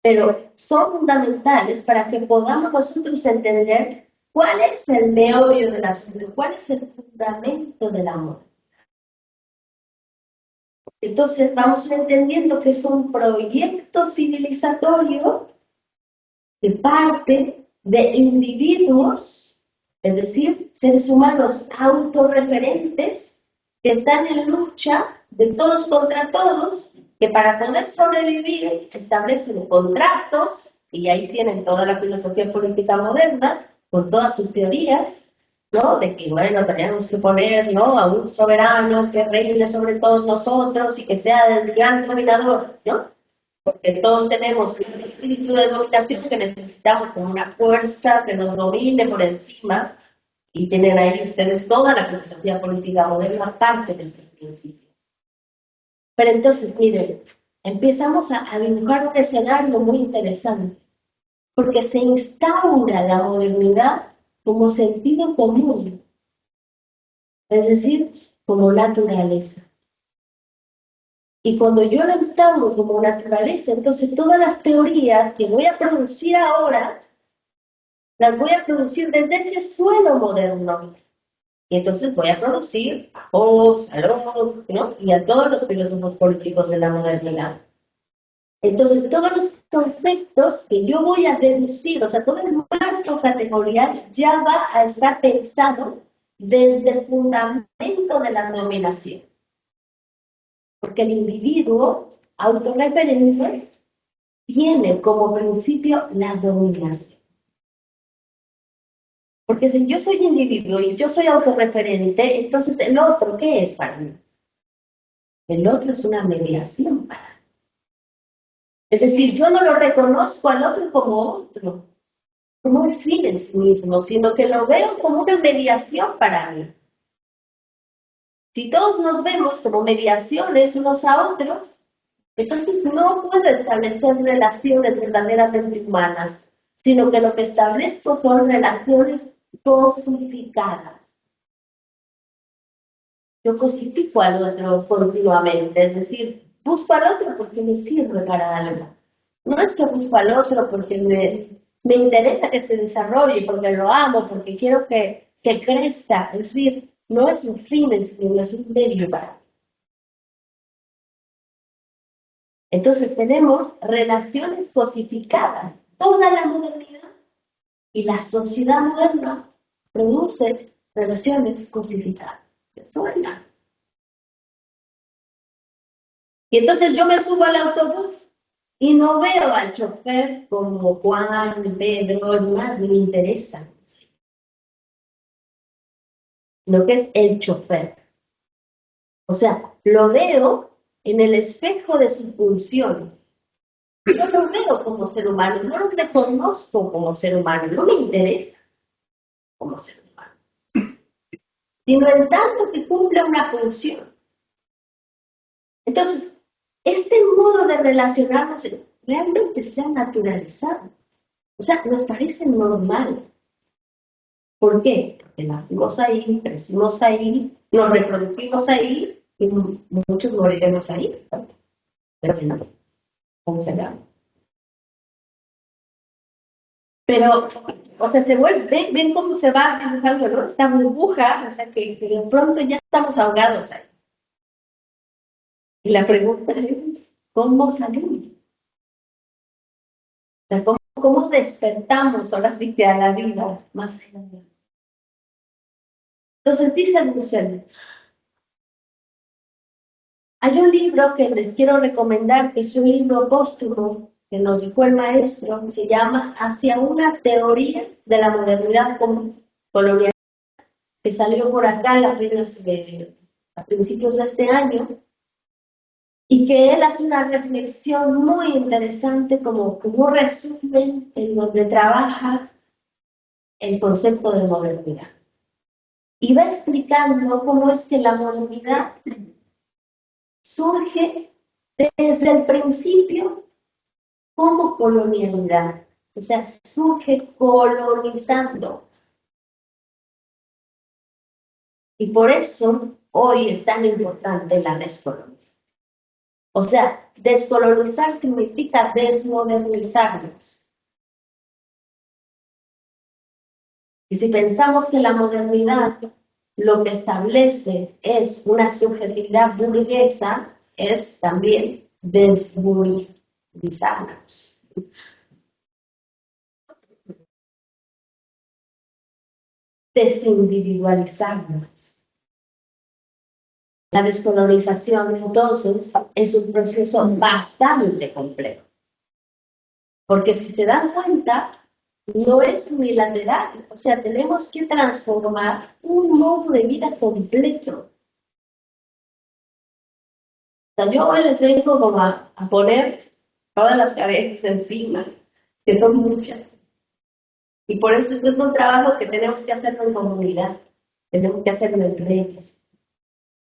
Pero son fundamentales para que podamos nosotros entender cuál es el meollo del asunto, cuál es el fundamento del amor. Entonces vamos entendiendo que es un proyecto civilizatorio que parte de individuos, es decir, seres humanos autorreferentes que están en lucha de todos contra todos, que para poder sobrevivir establecen contratos, y ahí tienen toda la filosofía política moderna, con todas sus teorías, ¿no? De que, bueno, tenemos que poner, ¿no?, a un soberano que reine sobre todos nosotros y que sea el gran dominador, ¿no? Porque todos tenemos un espíritu de dominación que necesitamos como una fuerza que nos domine por encima, y tienen ahí ustedes toda la filosofía política moderna parte de ese principio. Pero entonces, miren, empezamos a dibujar un escenario muy interesante, porque se instaura la modernidad como sentido común, es decir, como naturaleza. Y cuando yo lo instauro como naturaleza, entonces todas las teorías que voy a producir ahora, las voy a producir desde ese suelo moderno. Y entonces voy a producir a Hobbes, a Locke, ¿no?, y a todos los filósofos políticos de la modernidad. Entonces, todos los conceptos que yo voy a deducir, o sea, todo el marco categorial ya va a estar pensado desde el fundamento de la dominación. Porque el individuo autorreferente tiene como principio la dominación. Porque si yo soy individuo y yo soy autorreferente, entonces el otro, ¿qué es para mí? El otro es una mediación para mí. Es decir, yo no lo reconozco al otro como otro, como un fin en sí mismo, sino que lo veo como una mediación para mí. Si todos nos vemos como mediaciones unos a otros, entonces no puedo establecer relaciones verdaderamente humanas, sino que lo que establezco son relaciones cosificadas. Yo cosifico al otro continuamente, es decir, busco al otro porque me sirve para algo. No es que busco al otro porque me interesa que se desarrolle, porque lo amo, porque quiero que crezca. Es decir, no es un fin, sino es un medio para. Entonces tenemos relaciones cosificadas. Toda la modernidad y la sociedad moderna produce relaciones cosificadas. Y entonces yo me subo al autobús y no veo al chofer como Juan, Pedro, más me interesa. Lo que es el chofer. O sea, lo veo en el espejo de su función. Yo lo veo como ser humano, no lo reconozco como ser humano, no me interesa como ser humano, sino en tanto que cumple una función. Entonces, este modo de relacionarnos realmente se ha naturalizado. O sea, nos parece normal. ¿Por qué? Porque nacimos ahí, crecimos ahí, nos reproducimos ahí y muchos moriremos ahí. Pero no, ¿cómo se llama? Pero, o sea, se vuelve, ven cómo se va dibujando, ¿no? Esta burbuja, o sea, que de pronto ya estamos ahogados ahí. Y la pregunta es, ¿cómo salimos? O sea, ¿cómo despertamos ahora sí que a la vida más allá? Entonces dice Dussel, hay un libro que les quiero recomendar, que es un libro póstumo que nos dejó el maestro, se llama Hacia una teoría de la modernidad colonial, que salió por acá apenas a principios de este año, y que él hace una reflexión muy interesante como un resumen en donde trabaja el concepto de modernidad. Y va explicando cómo es que la modernidad surge desde el principio como colonialidad, o sea, surge colonizando. Y por eso hoy es tan importante la descolonización. O sea, descolonizar significa desmodernizarnos. Y si pensamos que la modernidad lo que establece es una subjetividad burguesa, es también desburguesarnos. Desindividualizarnos. La descolonización, entonces, es un proceso bastante complejo. Porque si se dan cuenta, no es unilateral. O sea, tenemos que transformar un modo de vida completo. O sea, yo hoy les vengo como a poner todas las carencias encima, que son muchas. Y por eso es un trabajo que tenemos que hacerlo en comunidad, tenemos que hacerlo en redes.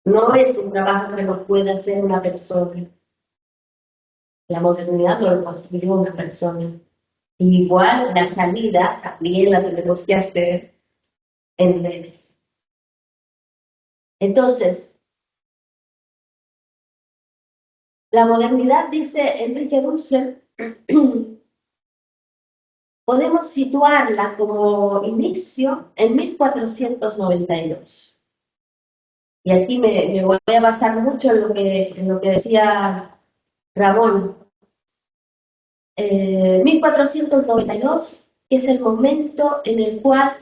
No es un trabajo que lo pueda hacer una persona. La modernidad no lo construyó una persona. Igual la salida también la tenemos que hacer en redes. Entonces, la modernidad, dice Enrique Dussel, podemos situarla como inicio en 1492. Y aquí me voy a basar mucho en lo que decía Ramón. 1492 es el momento en el cual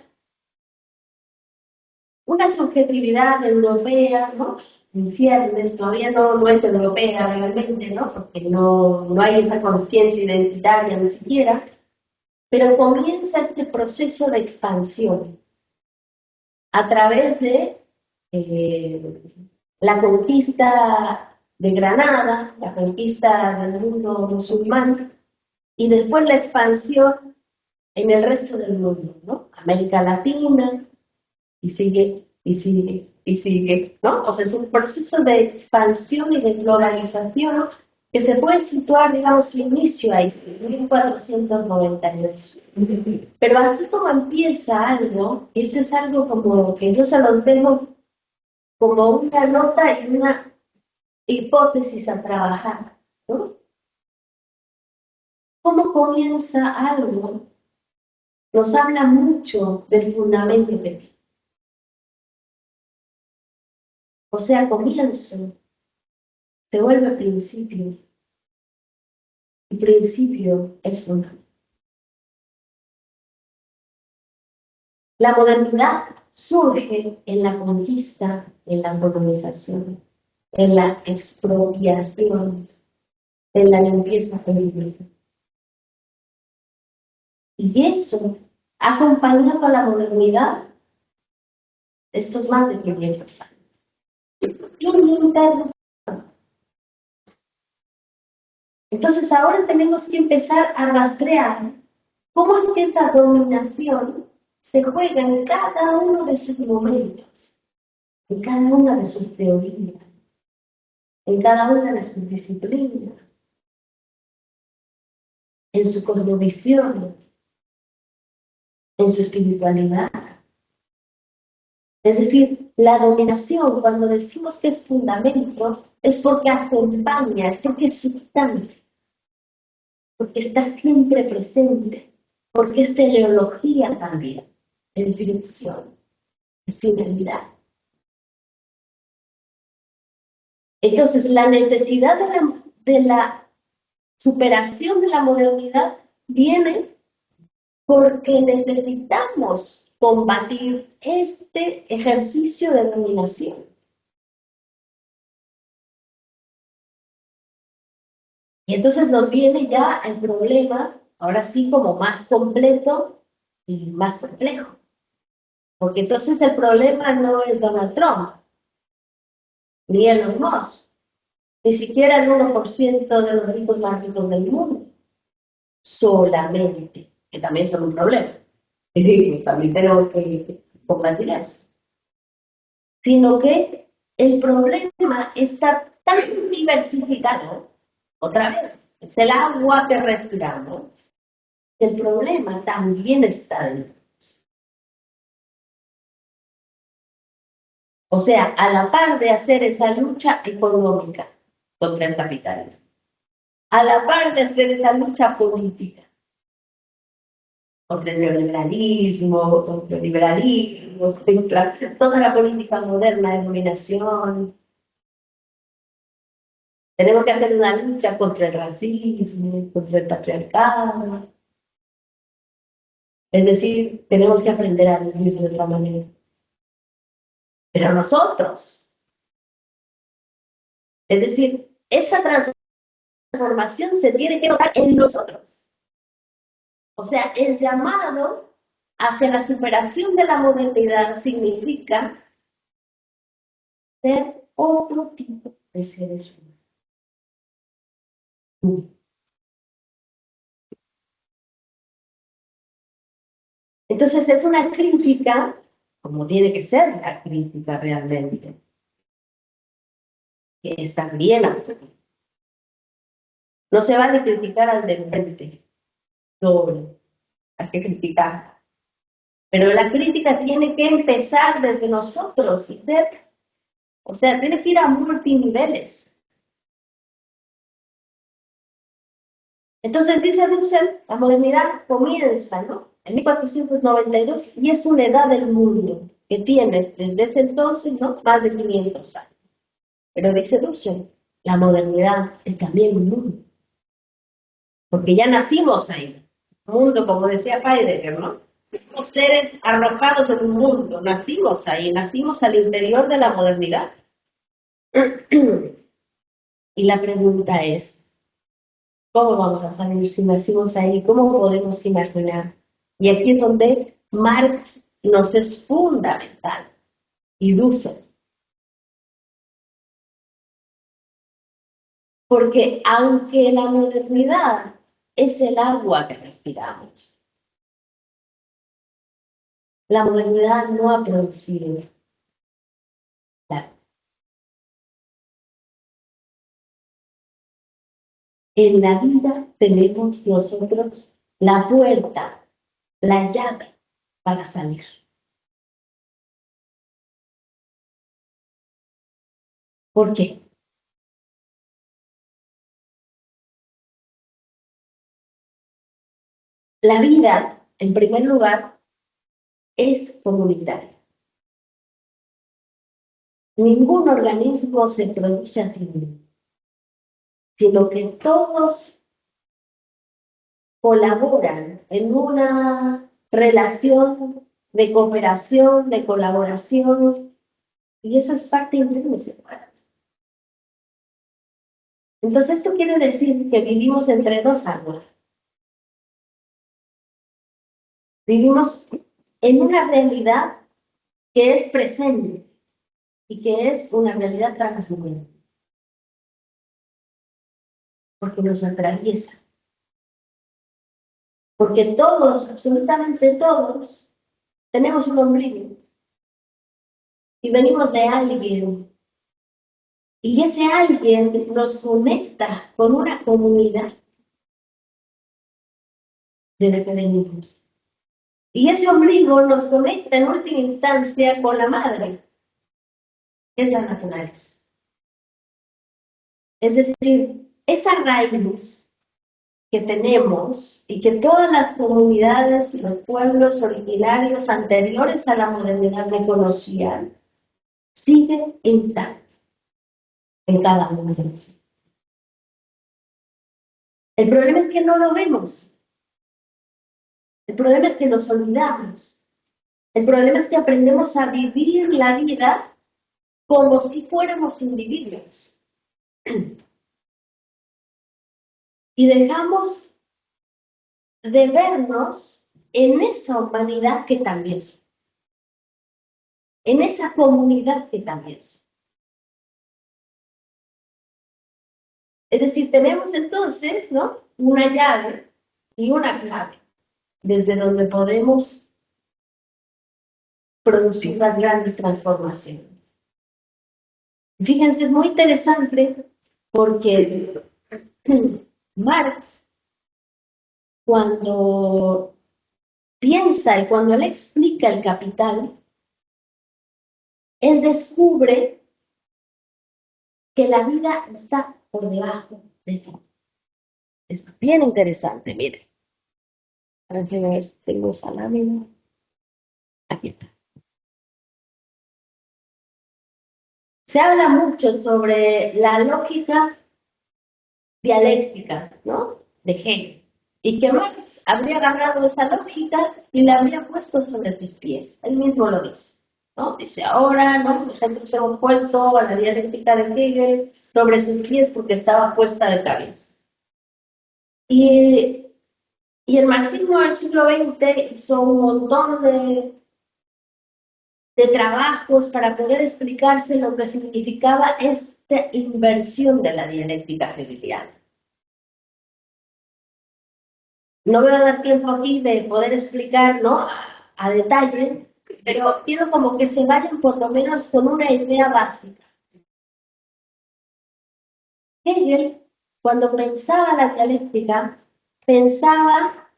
una subjetividad europea, ¿no? En ciernes, todavía no es europea realmente, ¿no? Porque no hay esa conciencia identitaria ni siquiera, pero comienza este proceso de expansión a través de la conquista de Granada, la conquista del mundo musulmán, y después la expansión en el resto del mundo, ¿no? América Latina, y sigue, y sigue, y sigue, ¿no? O sea, es un proceso de expansión y de globalización que se puede situar, digamos, que inicio ahí, en 1492. Pero así como empieza algo, esto es algo como que yo se los dejo como una nota y una hipótesis a trabajar, ¿no? ¿Cómo comienza algo? Nos habla mucho del fundamento que tiene. O sea, comienzo se vuelve principio. Y principio es fundamento. La modernidad surge en la conquista, en la colonización, en la expropiación, en la limpieza política. Y eso ha acompañado a la modernidad estos más de 500 años. Entonces ahora tenemos que empezar a rastrear cómo es que esa dominación se juega en cada uno de sus momentos, en cada una de sus teorías, en cada una de sus disciplinas, en su cosmovisión, en su espiritualidad. Es decir, la dominación, cuando decimos que es fundamento, es porque acompaña, es porque es sustancia, porque está siempre presente, porque es teleología también, es dirección, es finalidad. Entonces, la necesidad de la superación de la modernidad viene porque necesitamos combatir este ejercicio de dominación. Y entonces nos viene ya el problema, ahora sí como más completo y más complejo. Porque entonces el problema no es Donald Trump, ni Elon Musk, ni siquiera el 1% de los ricos más ricos del mundo, solamente, que también son un problema. Y también tenemos que combatir eso. Sino que el problema está tan diversificado, otra vez, es el agua que respiramos, el problema también está dentro. O sea, a la par de hacer esa lucha económica contra el capitalismo, a la par de hacer esa lucha política contra el neoliberalismo, contra el liberalismo, contra toda la política moderna de dominación. Tenemos que hacer una lucha contra el racismo, contra el patriarcado. Es decir, tenemos que aprender a vivir de otra manera. Pero nosotros, es decir, esa transformación se tiene que notar en nosotros. O sea, el llamado hacia la superación de la modernidad significa ser otro tipo de seres humanos. Entonces es una crítica, como tiene que ser la crítica realmente, que está bien actuada. No se vale criticar al de frente, solo, hay que criticar. Pero la crítica tiene que empezar desde nosotros y ser, o sea, tiene que ir a multiniveles. Entonces dice Russell, la modernidad comienza, ¿no?, en 1492 y es una edad del mundo que tiene desde ese entonces, ¿no?, más de 500 años. Pero dice Russell, la modernidad es también un mundo, porque ya nacimos ahí. Mundo, como decía Heidegger, ¿no? Somos seres arrojados en un mundo, nacimos ahí, nacimos al interior de la modernidad. Y la pregunta es, ¿cómo vamos a salir si nacimos ahí? ¿Cómo podemos imaginar? Y aquí es donde Marx nos es fundamental, y Dussel. Porque aunque la modernidad es el agua que respiramos, la modernidad no ha producido la. En la vida tenemos nosotros la puerta, la llave para salir. ¿Por qué? La vida, en primer lugar, es comunitaria. Ningún organismo se produce a sí mismo, sino que todos colaboran en una relación de cooperación, de colaboración, y eso es parte intrínseca. Entonces, esto quiere decir que vivimos entre dos aguas. Vivimos en una realidad que es presente y que es una realidad transcendente, porque nos atraviesa. Porque todos, absolutamente todos, tenemos un ombligo y venimos de alguien. Y ese alguien nos conecta con una comunidad de la que venimos. Y ese ombligo nos conecta en última instancia con la madre, que es la naturaleza. Es decir, esa raíz que tenemos y que todas las comunidades y los pueblos originarios anteriores a la modernidad reconocían, sigue intacta en cada uno de nosotros. El problema es que no lo vemos. El problema es que nos olvidamos. El problema es que aprendemos a vivir la vida como si fuéramos individuos. Y dejamos de vernos en esa humanidad que también somos. En esa comunidad que también somos. Es decir, tenemos entonces, ¿no?, una llave y una clave desde donde podemos producir las grandes transformaciones. Fíjense, es muy interesante porque Marx, cuando piensa y cuando él explica el capital, él descubre que la vida está por debajo de todo. Es bien interesante, mire. A ver si tengo esa lámina. Aquí está. Se habla mucho sobre la lógica dialéctica, ¿no?, de Hegel, y que Marx habría agarrado esa lógica y la habría puesto sobre sus pies. Él mismo lo dice, ¿no? Dice, ahora, ¿no?, nosotros hemos puesto a la dialéctica de Hegel sobre sus pies porque estaba puesta de cabeza. Y el marxismo del siglo XX hizo un montón de trabajos para poder explicarse lo que significaba esta inversión de la dialéctica hegeliana. No voy a dar tiempo aquí de poder explicar, ¿no?, a detalle, pero quiero como que se vayan por lo menos con una idea básica. Hegel, cuando pensaba la dialéctica, pensaba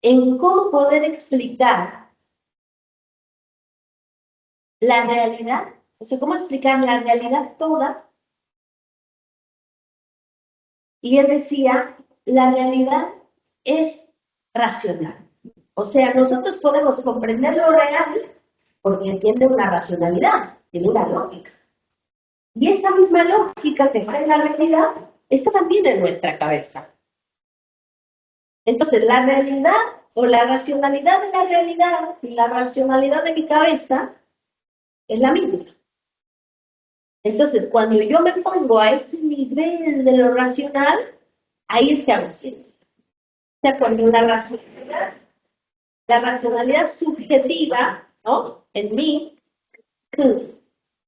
en cómo poder explicar la realidad, o sea, cómo explicar la realidad toda. Y él decía, la realidad es racional. O sea, nosotros podemos comprender lo real porque tiene una racionalidad, tiene una lógica. Y esa misma lógica que está en la realidad está también en nuestra cabeza. Entonces, la realidad o la racionalidad de la realidad y la racionalidad de mi cabeza es la misma. Entonces, cuando yo me pongo a ese nivel de lo racional, ahí es que hago ciencia. O sea, cuando la racionalidad subjetiva, ¿no?, en mí,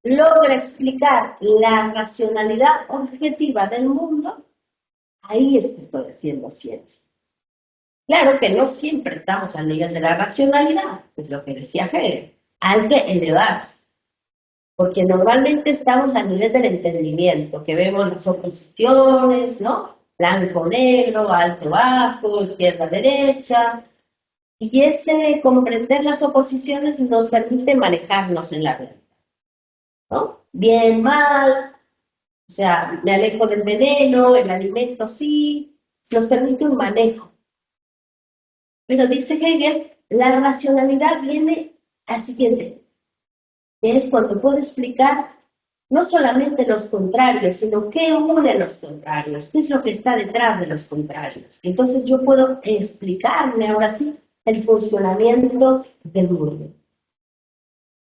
logra explicar la racionalidad objetiva del mundo, ahí es que estoy haciendo ciencia. Claro que no siempre estamos al nivel de la racionalidad, es lo que decía Hegel, hay que elevarse, porque normalmente estamos al nivel del entendimiento, que vemos las oposiciones, ¿no?, blanco-negro, alto-bajo, izquierda-derecha, y ese comprender las oposiciones nos permite manejarnos en la realidad, ¿no? Bien, mal, o sea, me alejo del veneno, el alimento sí, nos permite un manejo. Pero dice Hegel, la racionalidad viene al siguiente, que es cuando puedo explicar no solamente los contrarios, sino qué une los contrarios, qué es lo que está detrás de los contrarios. Entonces yo puedo explicarme ahora sí el funcionamiento del mundo.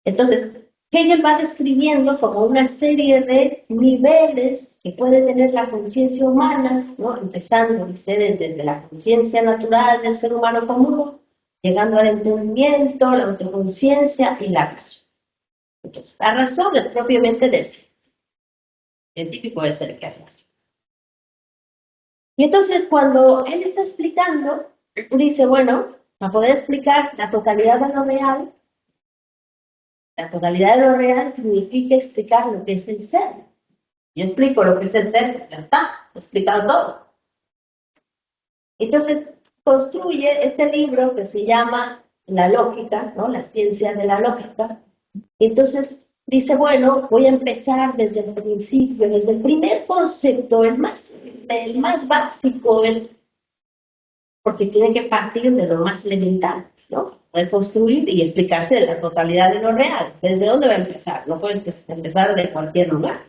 Entonces, Hegel va describiendo como una serie de niveles que puede tener la conciencia humana, ¿no?, empezando desde la conciencia natural del ser humano común, llegando al entendimiento, la autoconciencia y la razón. Entonces, la razón es propiamente de ese científico es el que es razón. Y entonces, cuando él está explicando, dice, bueno, para poder explicar la totalidad de lo real, la totalidad de lo real significa explicar lo que es el ser. Yo explico lo que es el ser, ya está, he explicado todo. Entonces, construye este libro que se llama La lógica, ¿no?, la ciencia de la lógica. Entonces, dice, bueno, voy a empezar desde el principio, desde el primer concepto, el más básico, porque tiene que partir de lo más elemental, ¿no? Poder construir y explicarse de la totalidad de lo real. ¿Desde dónde va a empezar? No puede empezar de cualquier lugar.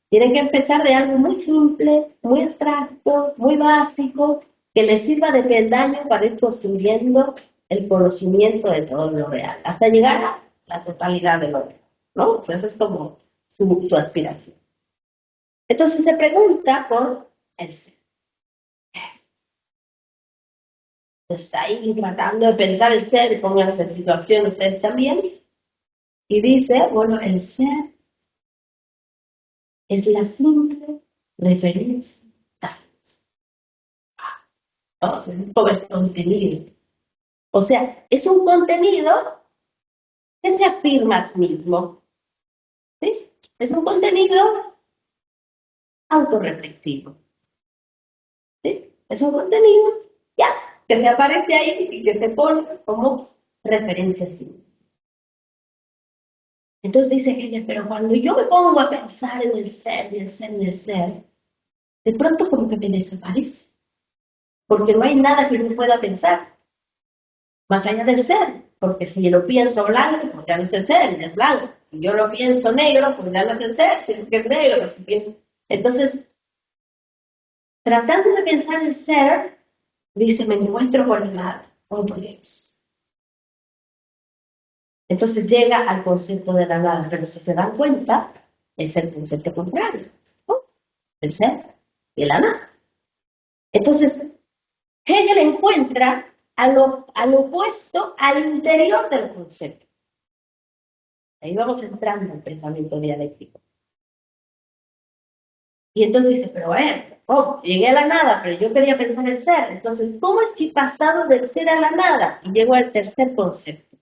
Tiene que empezar de algo muy simple, muy abstracto, muy básico, que le sirva de peldaño para ir construyendo el conocimiento de todo lo real, hasta llegar a la totalidad de lo real, ¿no? O sea, esa es como su aspiración. Entonces se pregunta por el ser. Está ahí tratando de pensar el ser, pónganse en situación ustedes también, y dice, bueno, el ser es la simple referencia a Dios. Vamos a ver cómo el contenido. O sea, es un contenido que se afirma a sí mismo. ¿Sí? Es un contenido autorreflexivo. ¿Sí? Es un contenido ya que se aparece ahí y que se pone como referencia a sí mismo. Entonces dice Hegel, pero cuando yo me pongo a pensar en el ser, y el ser, y el ser, de pronto como que me desaparece. Porque no hay nada que yo pueda pensar más allá del ser. Porque si lo pienso blanco, pues ya no es el ser, es blanco. Si yo lo pienso negro, pues ya no es el ser, sino que es negro. Si pienso... Entonces, tratando de pensar el ser, dice, me encuentro con el nada, con Dios. Entonces llega al concepto de la nada, pero si se dan cuenta, es el concepto contrario, ¿no? El ser y la nada. Entonces, Hegel encuentra al opuesto al interior del concepto. Ahí vamos entrando al pensamiento dialéctico. Y entonces dice, pero llegué a la nada, pero yo quería pensar el ser. Entonces, ¿cómo es que he pasado del ser a la nada? Y llego al tercer concepto,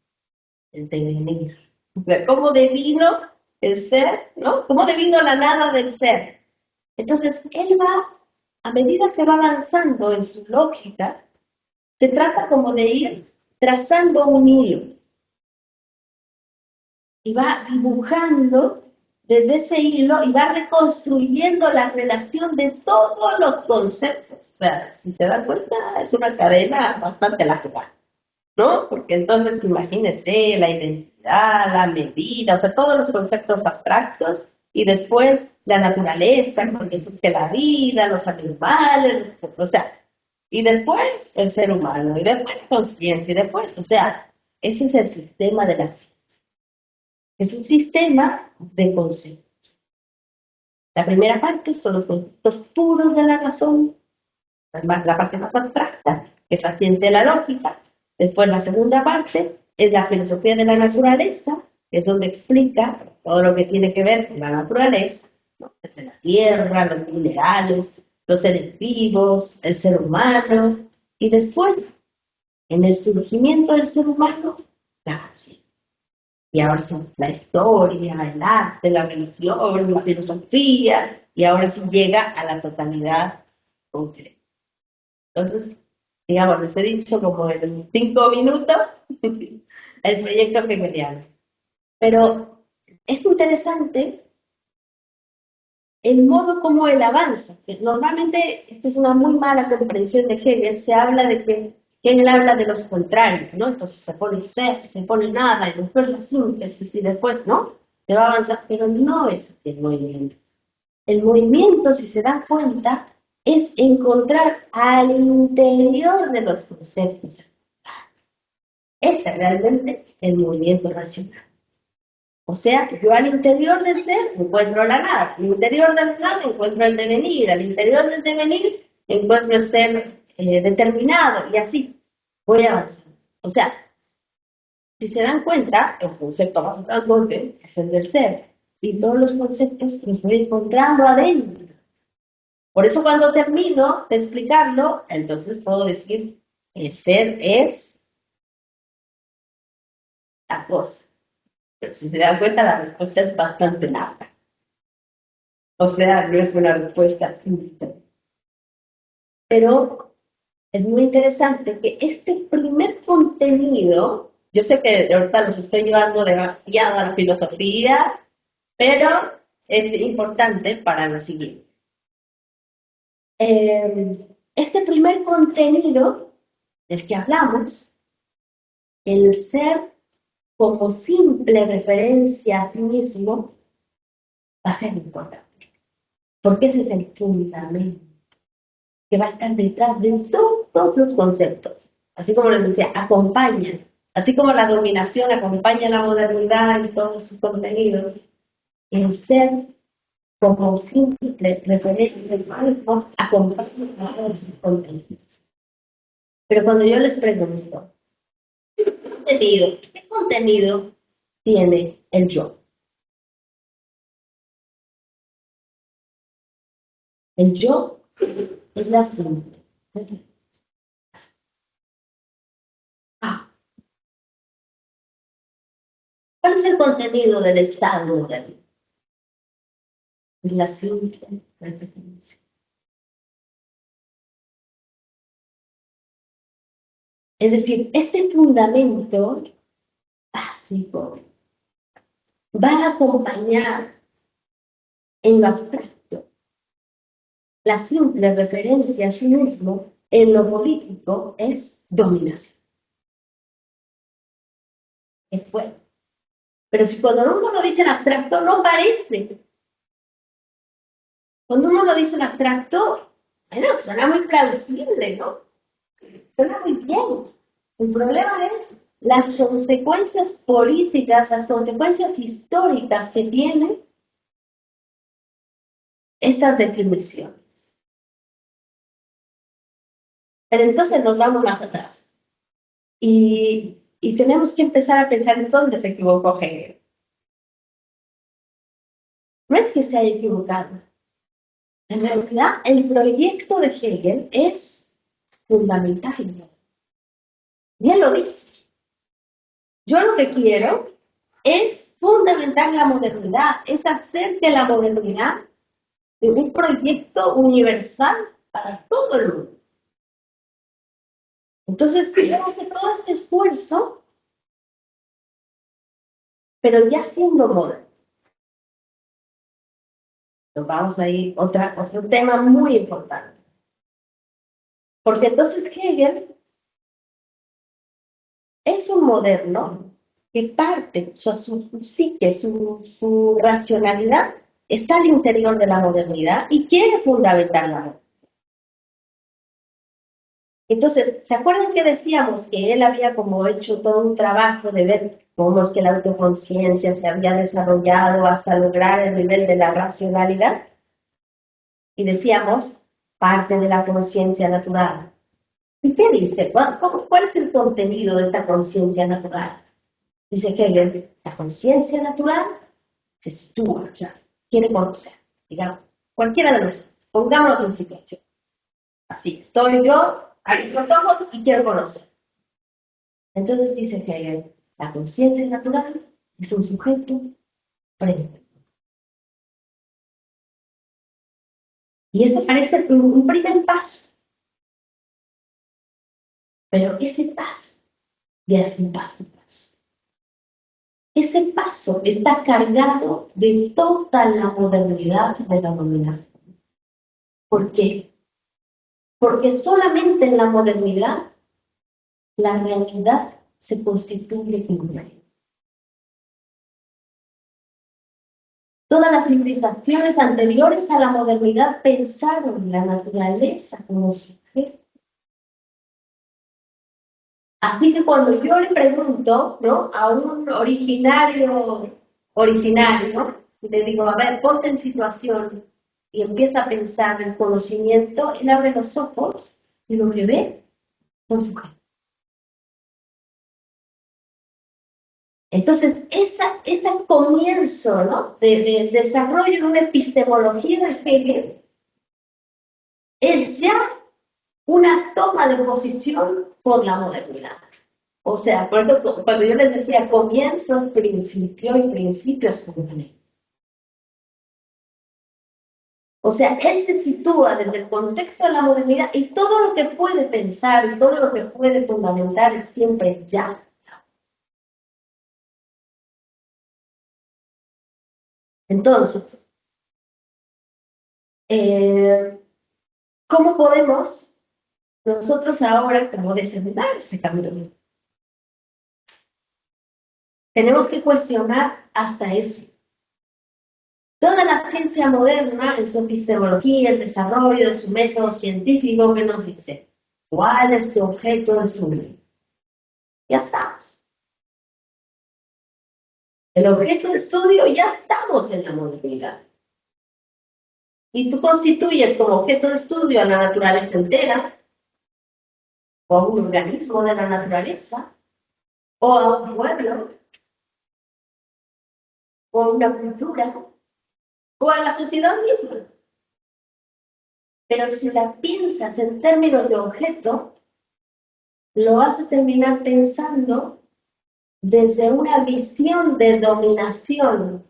el devenir. O sea, ¿cómo devino el ser, no? ¿Cómo devino la nada del ser? Entonces, él va, a medida que va avanzando en su lógica, se trata como de ir trazando un hilo y va dibujando desde ese hilo y va reconstruyendo la relación de todos los conceptos. O sea, si se dan cuenta, es una cadena bastante larga, ¿no? Porque entonces imagínense la identidad, la medida, o sea, todos los conceptos abstractos y después la naturaleza, porque surge la vida, los animales, o sea, y después el ser humano, y después la conciencia, y después, o sea, ese es el sistema de la ciencia. Es un sistema de conceptos. La primera parte son los conceptos puros de la razón, la parte más abstracta, que es la ciencia de la lógica. Después la segunda parte es la filosofía de la naturaleza, que es donde explica todo lo que tiene que ver con la naturaleza, ¿no? Desde la tierra, los minerales, los seres vivos, el ser humano. Y después, en el surgimiento del ser humano, la conciencia. Y ahora sí, la historia, el arte, la religión, la filosofía, y ahora sí llega a la totalidad concreta. Entonces, digamos, les he dicho como en 5 minutos el proyecto hegeliano. Pero es interesante el modo como él avanza. Que normalmente, esto es una muy mala comprensión de Hegel, se habla de que Hegel habla de los contrarios, ¿no? Entonces se pone ser, se pone nada, y después la síntesis, y después, ¿no? Se va a avanzar, pero no es así el movimiento. El movimiento, si se dan cuenta, es encontrar al interior de los conceptos. Ese es realmente el movimiento racional. O sea, yo al interior del ser encuentro la nada, al interior del nada encuentro el devenir, al interior del devenir encuentro el ser determinado, y así voy avanzando. O sea, si se dan cuenta, el concepto más grande es el del ser, y todos los conceptos los voy encontrando adentro. Por eso cuando termino de explicarlo, entonces puedo decir, el ser es la cosa. Pero si se dan cuenta, la respuesta es bastante larga. O sea, no es una respuesta simple. Pero es muy interesante que este primer contenido, yo sé que ahorita los estoy llevando demasiado a la filosofía, pero es importante para lo siguiente. Este primer contenido del que hablamos, el ser como simple referencia a sí mismo, va a ser importante, porque ese es el fundamento que va a estar detrás de todos los conceptos. Así como les decía, acompañan, así como la dominación acompaña la modernidad y todos sus contenidos, el ser como simple referencia acompaña a todos sus contenidos. Pero cuando yo les pregunto, ¿qué contenido tiene el yo? El yo es la simple. Ah, ¿cuál es el contenido del estado de la vida? Es la simple pertenencia. Es decir, este fundamento básico va a acompañar en lo abstracto la simple referencia a sí mismo en lo político es dominación. Es fuerte. Pero si cuando uno lo dice en abstracto no parece. Cuando uno lo dice en abstracto, bueno, suena muy plausible, ¿no? Suena muy bien. El problema es las consecuencias políticas, las consecuencias históricas que tienen estas definiciones. Pero entonces nos vamos más atrás. Y tenemos que empezar a pensar en dónde se equivocó Hegel. No es que se haya equivocado. En realidad, el proyecto de Hegel es fundamental. Bien lo dice. Yo lo que quiero es fundamentar la modernidad, es hacer de la modernidad un proyecto universal para todo el mundo. Entonces, él hace todo este esfuerzo, pero ya siendo moderno. Nos vamos a ir otro tema muy importante. Porque entonces Hegel es un moderno que parte, su psique, su racionalidad está al interior de la modernidad y quiere fundamentar la modernidad. Entonces, ¿se acuerdan que decíamos que él había como hecho todo un trabajo de ver cómo es que la autoconciencia se había desarrollado hasta lograr el nivel de la racionalidad? Y decíamos, parte de la conciencia natural. ¿Y qué dice? ¿Cuál es el contenido de esta conciencia natural? Dice Hegel, la conciencia natural se sitúa, ya, quiere conocer, digamos, cualquiera de nosotros, pongámonos en situación. Así, estoy yo, abrí los ojos y quiero conocer. Entonces dice Hegel, la conciencia natural es un sujeto frente. Y ese parece un primer paso. Pero ese paso ya es un paso. Ese paso está cargado de toda la modernidad de la dominación. ¿Por qué? Porque solamente en la modernidad la realidad se constituye concreta. Todas las civilizaciones anteriores a la modernidad pensaron en la naturaleza como sujeto. Así que cuando yo le pregunto, ¿no?, a un originario, le digo, a ver, ponte en situación y empieza a pensar en conocimiento, él abre los ojos y lo que ve son sujetos. Entonces, ese comienzo, ¿no?, de desarrollo de una epistemología de Hegel es ya una toma de posición por la modernidad. O sea, por eso cuando yo les decía comienzos, principio y principios completos. O sea, él se sitúa desde el contexto de la modernidad y todo lo que puede pensar y todo lo que puede fundamentar es siempre ya. Entonces, ¿cómo podemos nosotros ahora como desenredar ese camino? Tenemos que cuestionar hasta eso. Toda la ciencia moderna, en su epistemología, el desarrollo de su método científico, que nos dice, ¿cuál es tu objeto de estudio? Ya estamos. El objeto de estudio ya estamos en la modernidad. Y tú constituyes como objeto de estudio a la naturaleza entera, o a un organismo de la naturaleza, o a un pueblo, o a una cultura, o a la sociedad misma. Pero si la piensas en términos de objeto, lo vas a terminar pensando desde una visión de dominación.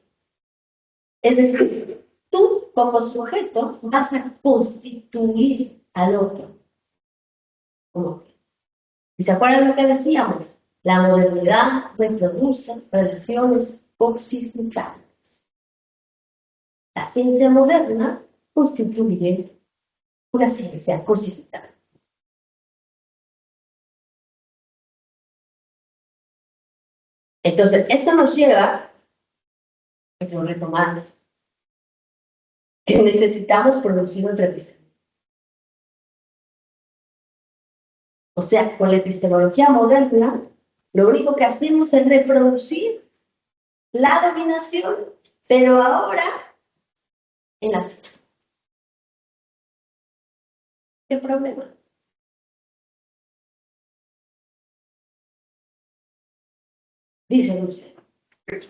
Es decir, tú como sujeto vas a constituir al otro. ¿Y se acuerdan lo que decíamos? La modernidad reproduce relaciones cosificantes. La ciencia moderna constituye una ciencia cosificante. Entonces, esto nos lleva a un reto más, que necesitamos producir otra epistemología. O sea, con la epistemología moderna, lo único que hacemos es reproducir la dominación, pero ahora en la ciencia. ¿Qué problema? Dice Russell.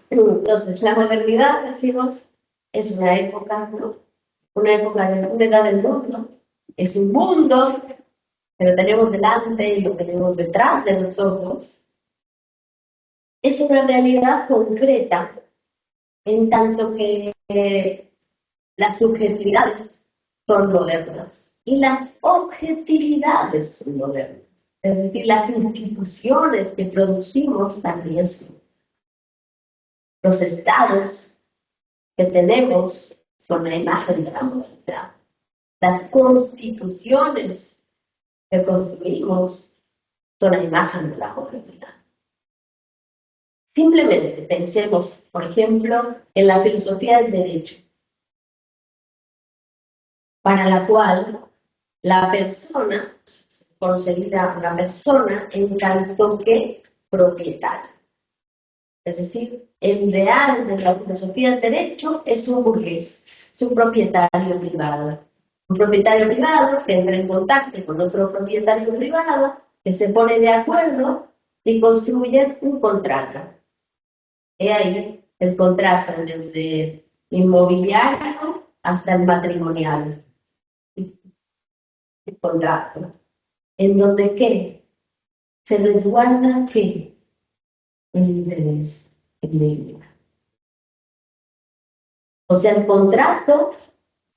Entonces, la modernidad, decimos, es una época, ¿no? Una época de una edad del mundo. Es un mundo que lo tenemos delante y lo tenemos detrás de nosotros. Es una realidad concreta, en tanto que las subjetividades son modernas y las objetividades son modernas. Es decir, las instituciones que producimos también son. Los estados que tenemos son la imagen de la modernidad. Las constituciones que construimos son la imagen de la modernidad. Simplemente pensemos, por ejemplo, en la filosofía del derecho, para la cual la persona se considera una persona en tanto que propietaria. Es decir, el ideal de la filosofía del derecho es un burgués, es un propietario privado. Un propietario privado que entra en contacto con otro propietario privado, que se pone de acuerdo y construye un contrato. He ahí el contrato desde inmobiliario hasta el matrimonial. El contrato. En donde ¿qué? Se resguarda ¿qué? El interés en línea. O sea, el contrato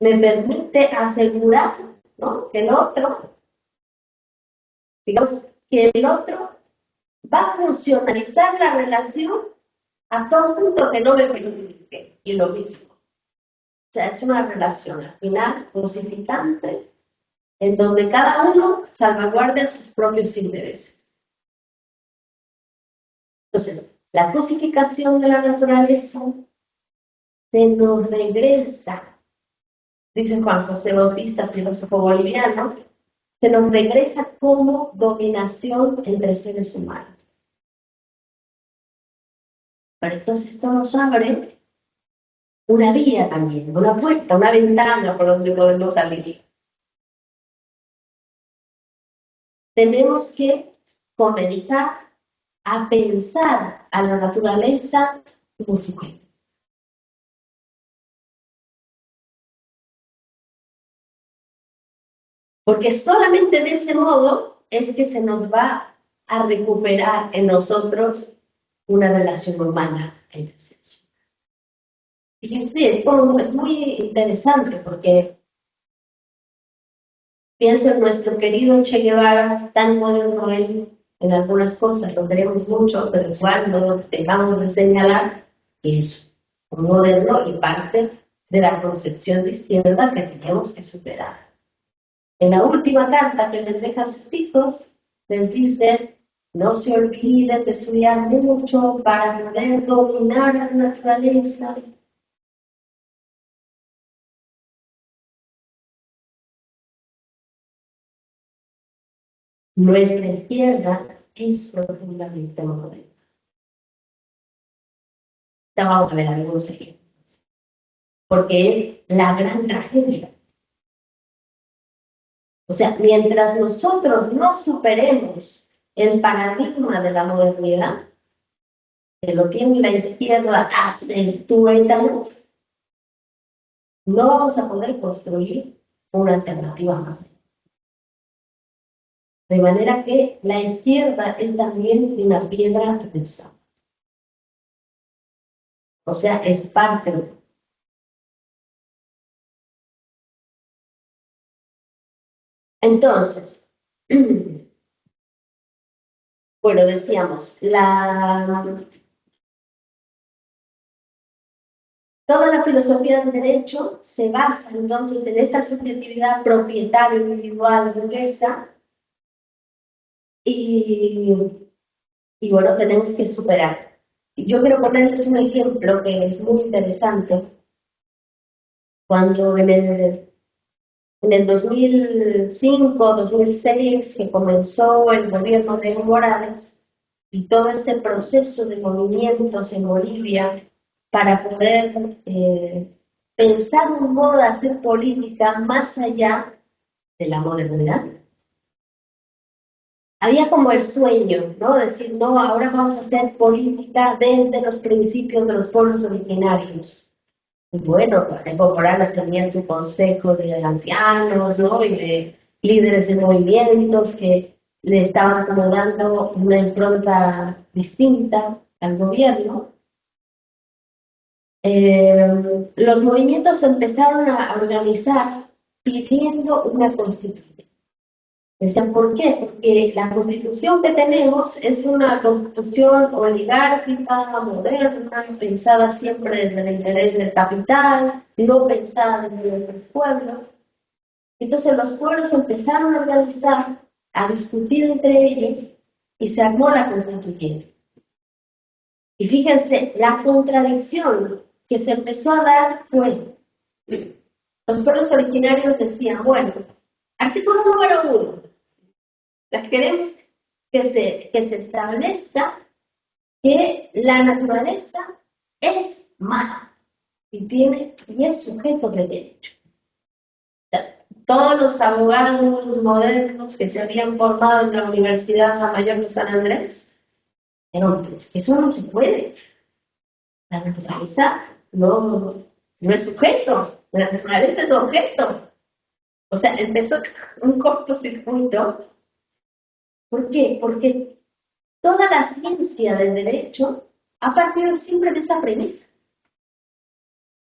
me permite asegurar, ¿no?, que el otro, digamos, que el otro va a funcionalizar la relación hasta un punto que no me perjudique. Y lo mismo. O sea, es una relación al final cosificante en donde cada uno salvaguarda sus propios intereses. Entonces, la cosificación de la naturaleza se nos regresa, dice Juan José Bautista, filósofo boliviano, se nos regresa como dominación entre seres humanos. Pero entonces esto nos abre una vía también, una puerta, una ventana por donde podemos salir. Tenemos que comenzar a pensar a la naturaleza como sujeto. Porque solamente de ese modo es que se nos va a recuperar en nosotros una relación humana entre seres. Fíjense, es muy interesante porque pienso en nuestro querido Che Guevara, tan moderno él en algunas cosas, lo queremos mucho, pero cuando dejamos de señalar que es un moderno y parte de la concepción de izquierda que tenemos que superar. En la última carta que les deja a sus hijos, les dice, no se olviden de estudiar mucho para poder dominar la naturaleza. Nuestra izquierda es profundamente moderna. Vamos a ver algunos ejemplos, porque es la gran tragedia. O sea, mientras nosotros no superemos el paradigma de la modernidad, que lo tiene la izquierda hasta el tuétano, no vamos a poder construir una alternativa más. De manera que la izquierda es también una piedra de sal. O sea, es parte de... Entonces, bueno, decíamos, toda la filosofía del derecho se basa entonces en esta subjetividad propietaria individual burguesa y bueno, tenemos que superar. Yo quiero ponerles un ejemplo que es muy interesante. Cuando en el 2005, 2006, que comenzó el gobierno de Evo Morales y todo este proceso de movimientos en Bolivia para poder pensar un modo de hacer política más allá de la modernidad. Había como el sueño, ¿no? Decir, no, ahora vamos a hacer política desde los principios de los pueblos originarios. Y bueno, Evo Morales tenía su consejo de ancianos, ¿no? Y de líderes de movimientos que le estaban como dando una impronta distinta al gobierno. Los movimientos empezaron a organizar pidiendo una constitución. Decían, ¿por qué? Porque la constitución que tenemos es una constitución oligárquica, moderna, pensada siempre desde el interés del capital, no pensada desde los pueblos. Entonces los pueblos empezaron a organizar, a discutir entre ellos y se armó la constituyente. Y fíjense, la contradicción que se empezó a dar fue, los pueblos originarios decían, bueno, artículo número 1, queremos que se establezca que la naturaleza es mala y es sujeto de derecho. Todos los abogados modernos que se habían formado en la Universidad Mayor de San Andrés, dijeron, pues que eso no se puede. La naturaleza no es sujeto, la naturaleza es objeto. O sea, empezó un cortocircuito. ¿Por qué? Porque toda la ciencia del derecho ha partido siempre de esa premisa.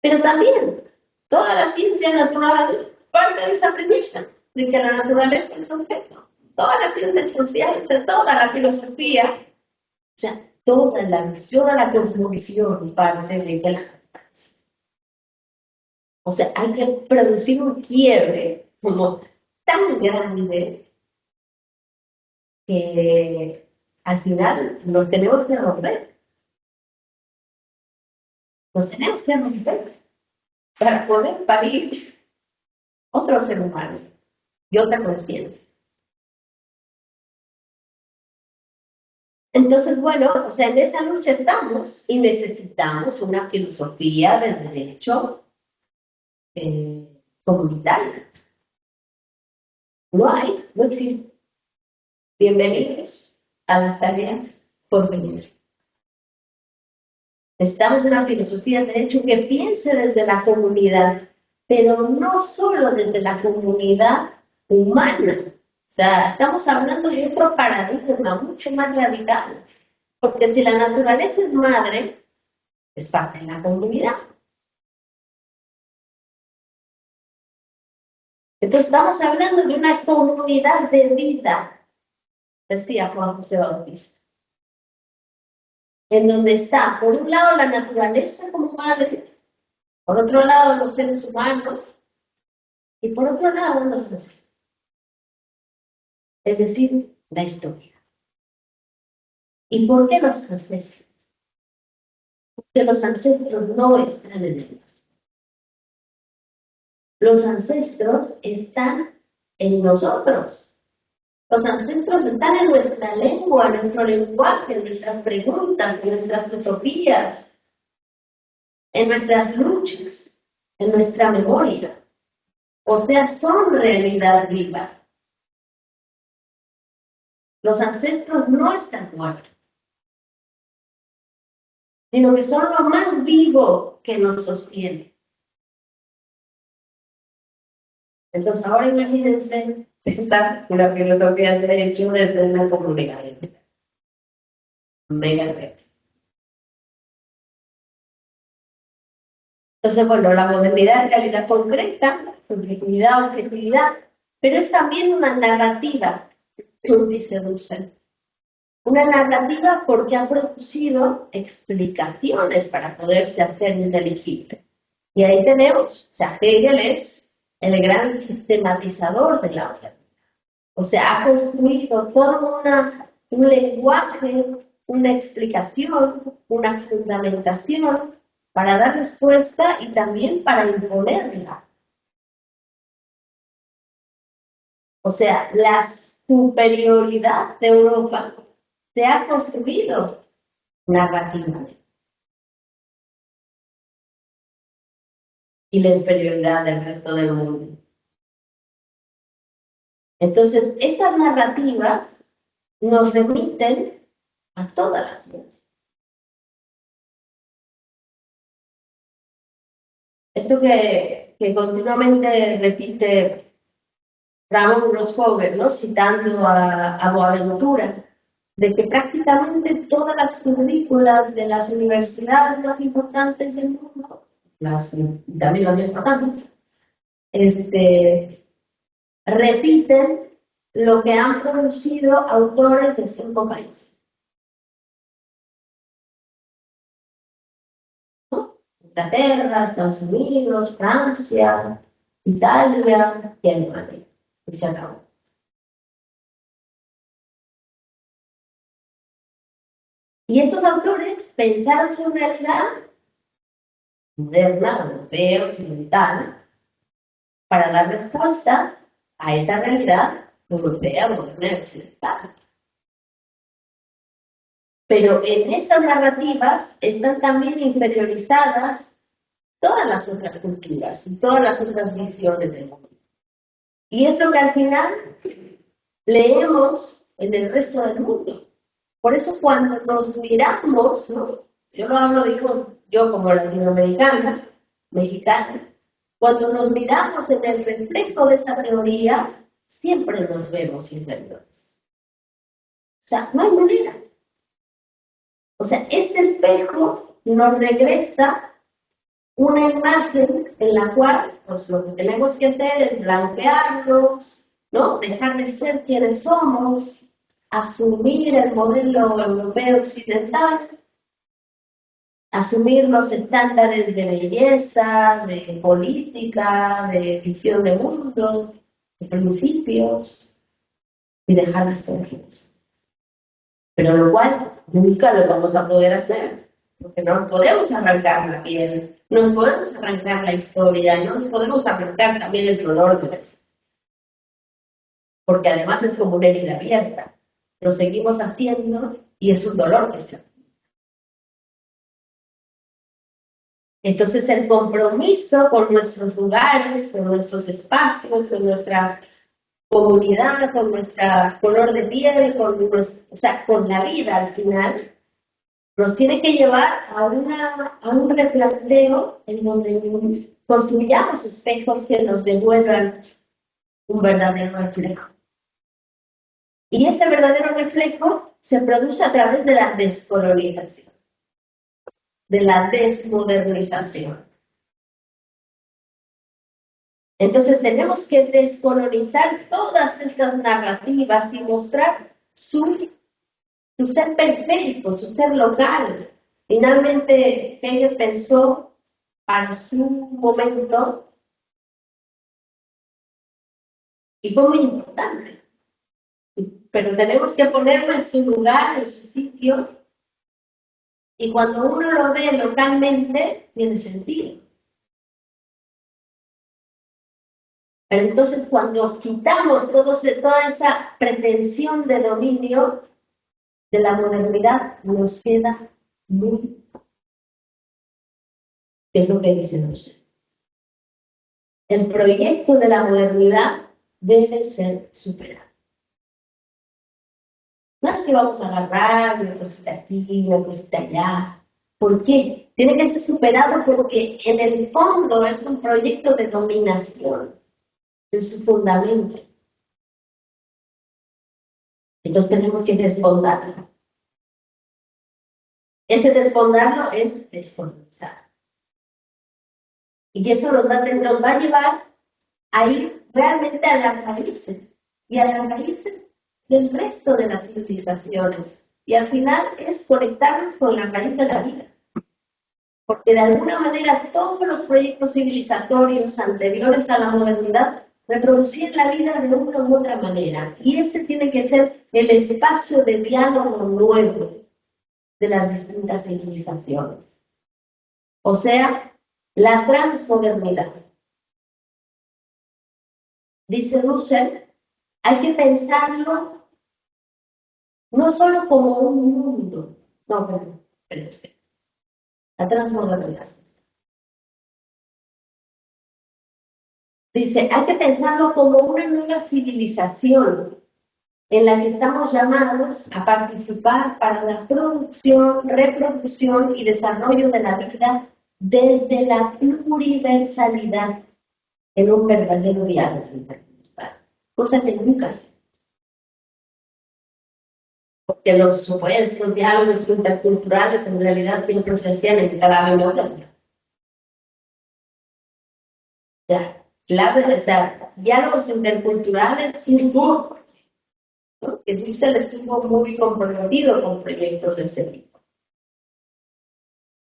Pero también toda la ciencia natural parte de esa premisa, de que la naturaleza es objeto. Todas las ciencias sociales, toda la filosofía, o sea, toda la visión a la cosmovisión parte de que la naturaleza. O sea, hay que producir un quiebre como tan grande que al final nos tenemos que romper. Nos tenemos que romper para poder parir otro ser humano y otra conciencia. Entonces, bueno, o sea, en esa lucha estamos y necesitamos una filosofía del derecho comunitaria. No existe. Bienvenidos a las tareas por venir. Necesitamos una filosofía del derecho que piense desde la comunidad, pero no solo desde la comunidad humana. O sea, estamos hablando de otro paradigma mucho más radical. Porque si la naturaleza es madre, es parte de la comunidad. Entonces estamos hablando de una comunidad de vida, decía Juan José Bautista, en donde está, por un lado, la naturaleza como madre, por otro lado, los seres humanos, y por otro lado, los ancestros. Es decir, la historia. ¿Y por qué los ancestros? Porque los ancestros no están en el pasado. Los ancestros están en nosotros. Los ancestros están en nuestra lengua, en nuestro lenguaje, en nuestras preguntas, en nuestras utopías, en nuestras luchas, en nuestra memoria. O sea, son realidad viva. Los ancestros no están muertos, sino que son lo más vivo que nos sostiene. Entonces, ahora imagínense pensar una filosofía de derecho desde una comunidad mega recta. Entonces, bueno, la modernidad es realidad concreta, subjetividad, objetividad, pero es también una narrativa, dice Russell. Una narrativa porque ha producido explicaciones para poderse hacer inteligible. Y ahí tenemos, o sea, Hegel es el gran sistematizador de la modernidad. O sea, ha construido todo un lenguaje, una explicación, una fundamentación para dar respuesta y también para imponerla. O sea, la superioridad de Europa se ha construido narrativamente. Y la inferioridad del resto del mundo. Entonces, estas narrativas nos remiten a toda la ciencia. Esto que continuamente repite Ramón Grossfogel, ¿no? Citando a Boaventura, de que prácticamente todas las currículas de las universidades más importantes del mundo, también las más importantes, repiten lo que han producido autores de 5 países. ¿No? Inglaterra, Estados Unidos, Francia, Italia y Alemania. Y se acabó. Y esos autores pensaron su realidad moderna, europea, occidental, para dar respuestas a esa realidad europea, moderna y occidental. Pero en esas narrativas están también inferiorizadas todas las otras culturas y todas las otras visiones del mundo. Y es lo que al final leemos en el resto del mundo. Por eso cuando nos miramos, ¿no? Yo lo hablo, digo, yo como latinoamericana, mexicana, cuando nos miramos en el reflejo de esa teoría, siempre nos vemos inferiores. O sea, no hay manera. O sea, ese espejo nos regresa una imagen en la cual pues, lo que tenemos que hacer es blanquearnos, ¿no? Dejar de ser quienes somos, asumir el modelo europeo occidental, asumir los estándares de belleza, de política, de visión de mundo, de principios, y dejar de ser quienes. Pero lo cual nunca lo vamos a poder hacer, porque no podemos arrancar la piel, no podemos arrancar la historia, no podemos arrancar también el dolor de eso. Porque además es como una herida abierta. Lo seguimos haciendo y es un dolor que se hace. Entonces el compromiso con nuestros lugares, con nuestros espacios, con nuestra comunidad, con nuestro color de piel, con la vida al final, nos tiene que llevar a un replanteo en donde construyamos espejos que nos devuelvan un verdadero reflejo. Y ese verdadero reflejo se produce a través de la descolonización, de la desmodernización. Entonces tenemos que descolonizar todas estas narrativas y mostrar su ser periférico, su ser local. Finalmente, Hegel pensó para su momento y fue muy importante. Pero tenemos que ponerlo en su lugar, en su sitio, y cuando uno lo ve localmente, tiene sentido. Pero entonces cuando quitamos toda esa pretensión de dominio de la modernidad, nos queda muy... ¿Qué es lo que dice Russell? El proyecto de la modernidad debe ser superado. No es que vamos a agarrar una cosita aquí, una cosita allá. ¿Por qué? Tiene que ser superado porque en el fondo es un proyecto de dominación. en su fundamento. Entonces tenemos que desfondarlo. Ese desfondarlo es desfondear. Y eso nos va a llevar a ir realmente a las raíces, y a las raíces del resto de las civilizaciones. Y al final es conectarnos con la raíz de la vida. Porque de alguna manera todos los proyectos civilizatorios anteriores a la modernidad reproducían la vida de una u otra manera. Y ese tiene que ser el espacio de diálogo nuevo de las distintas civilizaciones. O sea, la transmodernidad. Dice Russell, hay que pensarlo no solo como un mundo, no, pero la transmodernidad. Dice, hay que pensarlo como una nueva civilización en la que estamos llamados a participar para la producción, reproducción y desarrollo de la vida desde la pluriversalidad en un verdadero diálogo intercultural. Cosa que nunca se. Porque los supuestos diálogos interculturales en realidad siempre se hacían en cada moderno. O sea, diálogos interculturales sin furbo, ¿no? Que Dussel estuvo muy comprometido con proyectos de ese tipo.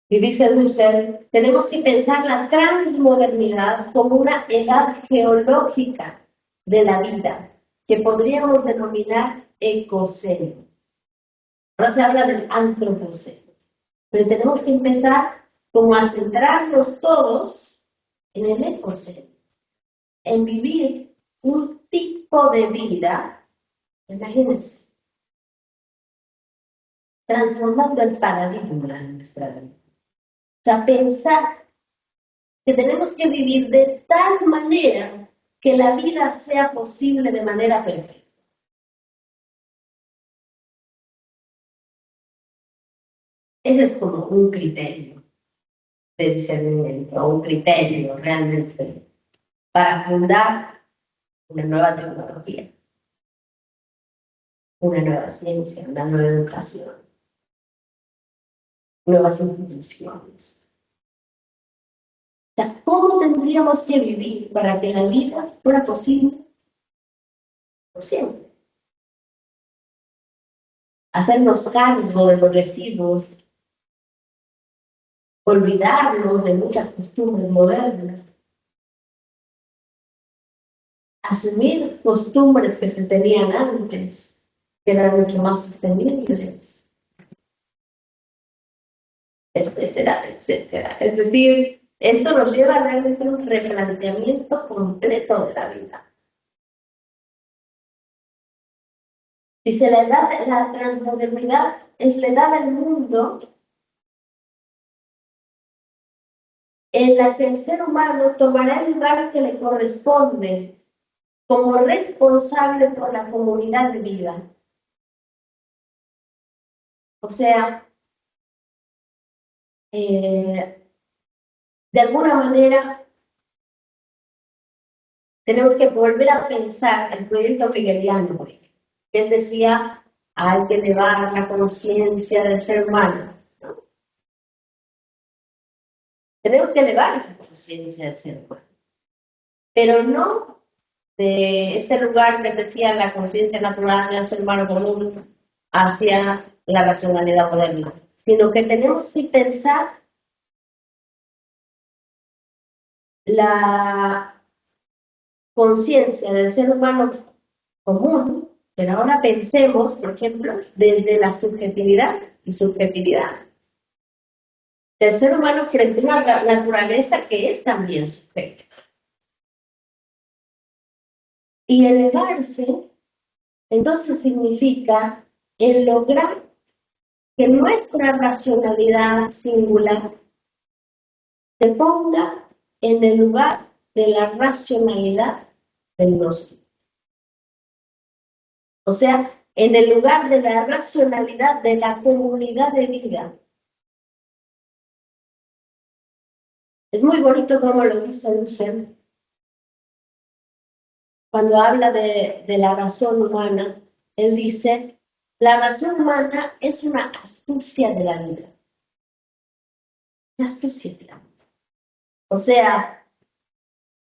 Y dice Dussel, tenemos que pensar la transmodernidad como una edad geológica de la vida, que podríamos denominar ecoceno. Ahora se habla del antropoceno, pero tenemos que empezar como a centrarnos todos en el ecoceno, en vivir un tipo de vida, imagínense, transformando el paradigma de nuestra vida. O sea, pensar que tenemos que vivir de tal manera que la vida sea posible de manera perfecta. Ese es como un criterio de discernimiento, un criterio realmente para fundar una nueva tecnología, una nueva ciencia, una nueva educación, nuevas instituciones. O sea, ¿cómo tendríamos que vivir para que la vida fuera posible por siempre? Hacernos cargo de los residuos, olvidarnos de muchas costumbres modernas, asumir costumbres que se tenían antes, que eran mucho más sostenibles, etcétera, etcétera. Es decir, esto nos lleva realmente a un replanteamiento completo de la vida. Dice, la transmodernidad es la edad del mundo en la que el ser humano tomará el lugar que le corresponde como responsable por la comunidad de vida. O sea, de alguna manera tenemos que volver a pensar el proyecto hegeliano, que él decía, hay que elevar la conciencia del ser humano, ¿no? Tenemos que elevar esa conciencia del ser humano, pero no de este lugar que decía la conciencia natural del ser humano común hacia la racionalidad moderna, sino que tenemos que pensar la conciencia del ser humano común, pero ahora pensemos, por ejemplo, desde la subjetividad y subjetividad del ser humano frente a una naturaleza que es también subjeta. Y elevarse, entonces significa el lograr que nuestra racionalidad singular se ponga en el lugar de la racionalidad del nosotros. O sea, en el lugar de la racionalidad de la comunidad de vida. Es muy bonito como lo dice Dussel. cuando habla de la razón humana, él dice, la razón humana es una astucia de la vida. Una astucia de la vida. O sea,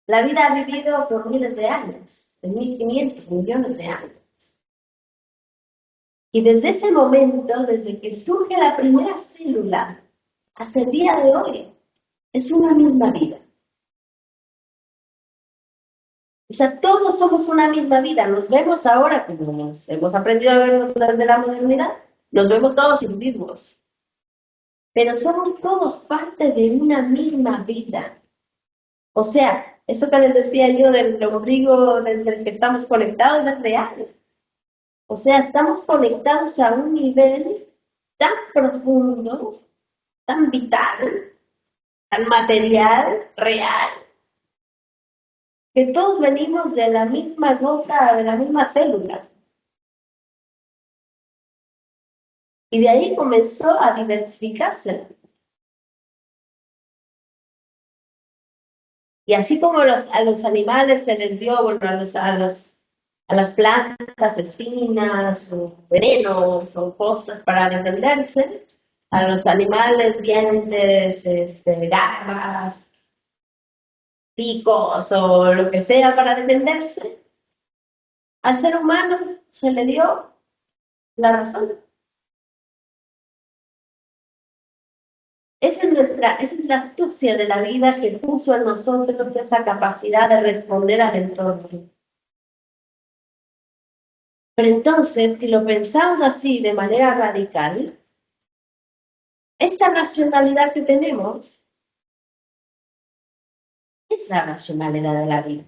la vida ha vivido por miles de años, de 1.500 millones de años. Y desde ese momento, desde que surge la primera célula, hasta el día de hoy, es una misma vida. O sea, todos somos una misma vida. Nos vemos ahora como nos hemos aprendido a vernos desde la modernidad. Nos vemos todos individuos. Pero somos todos parte de una misma vida. O sea, eso que les decía yo del ombligo desde el que estamos conectados es real. O sea, estamos conectados a un nivel tan profundo, tan vital, tan material, real, que todos venimos de la misma gota, de la misma célula. Y de ahí comenzó a diversificarse. Y así como a los animales se les dio, bueno, a las plantas espinas o venenos o cosas para defenderse, a los animales dientes, garras, picos o lo que sea para defenderse, al ser humano se le dio la razón. Esa es la astucia de la vida que puso en nosotros esa capacidad de responder al entorno. Pero entonces, si lo pensamos así de manera radical, esta racionalidad que tenemos es la racionalidad de la vida.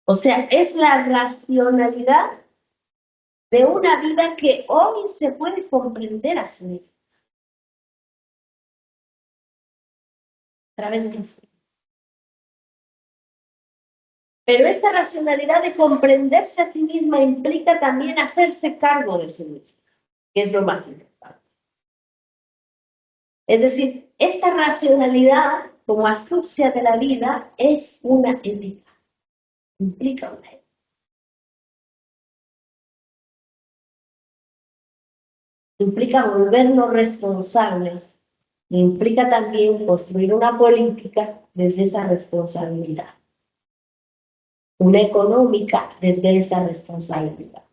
O sea, es la racionalidad de una vida que hoy se puede comprender a sí misma. A través de eso. Pero esta racionalidad de comprenderse a sí misma implica también hacerse cargo de sí misma, que es lo más importante. Es decir, esta racionalidad como astucia de la vida es una ética, implica una ética. Implica volvernos responsables, implica también construir una política desde esa responsabilidad, una económica desde esa responsabilidad.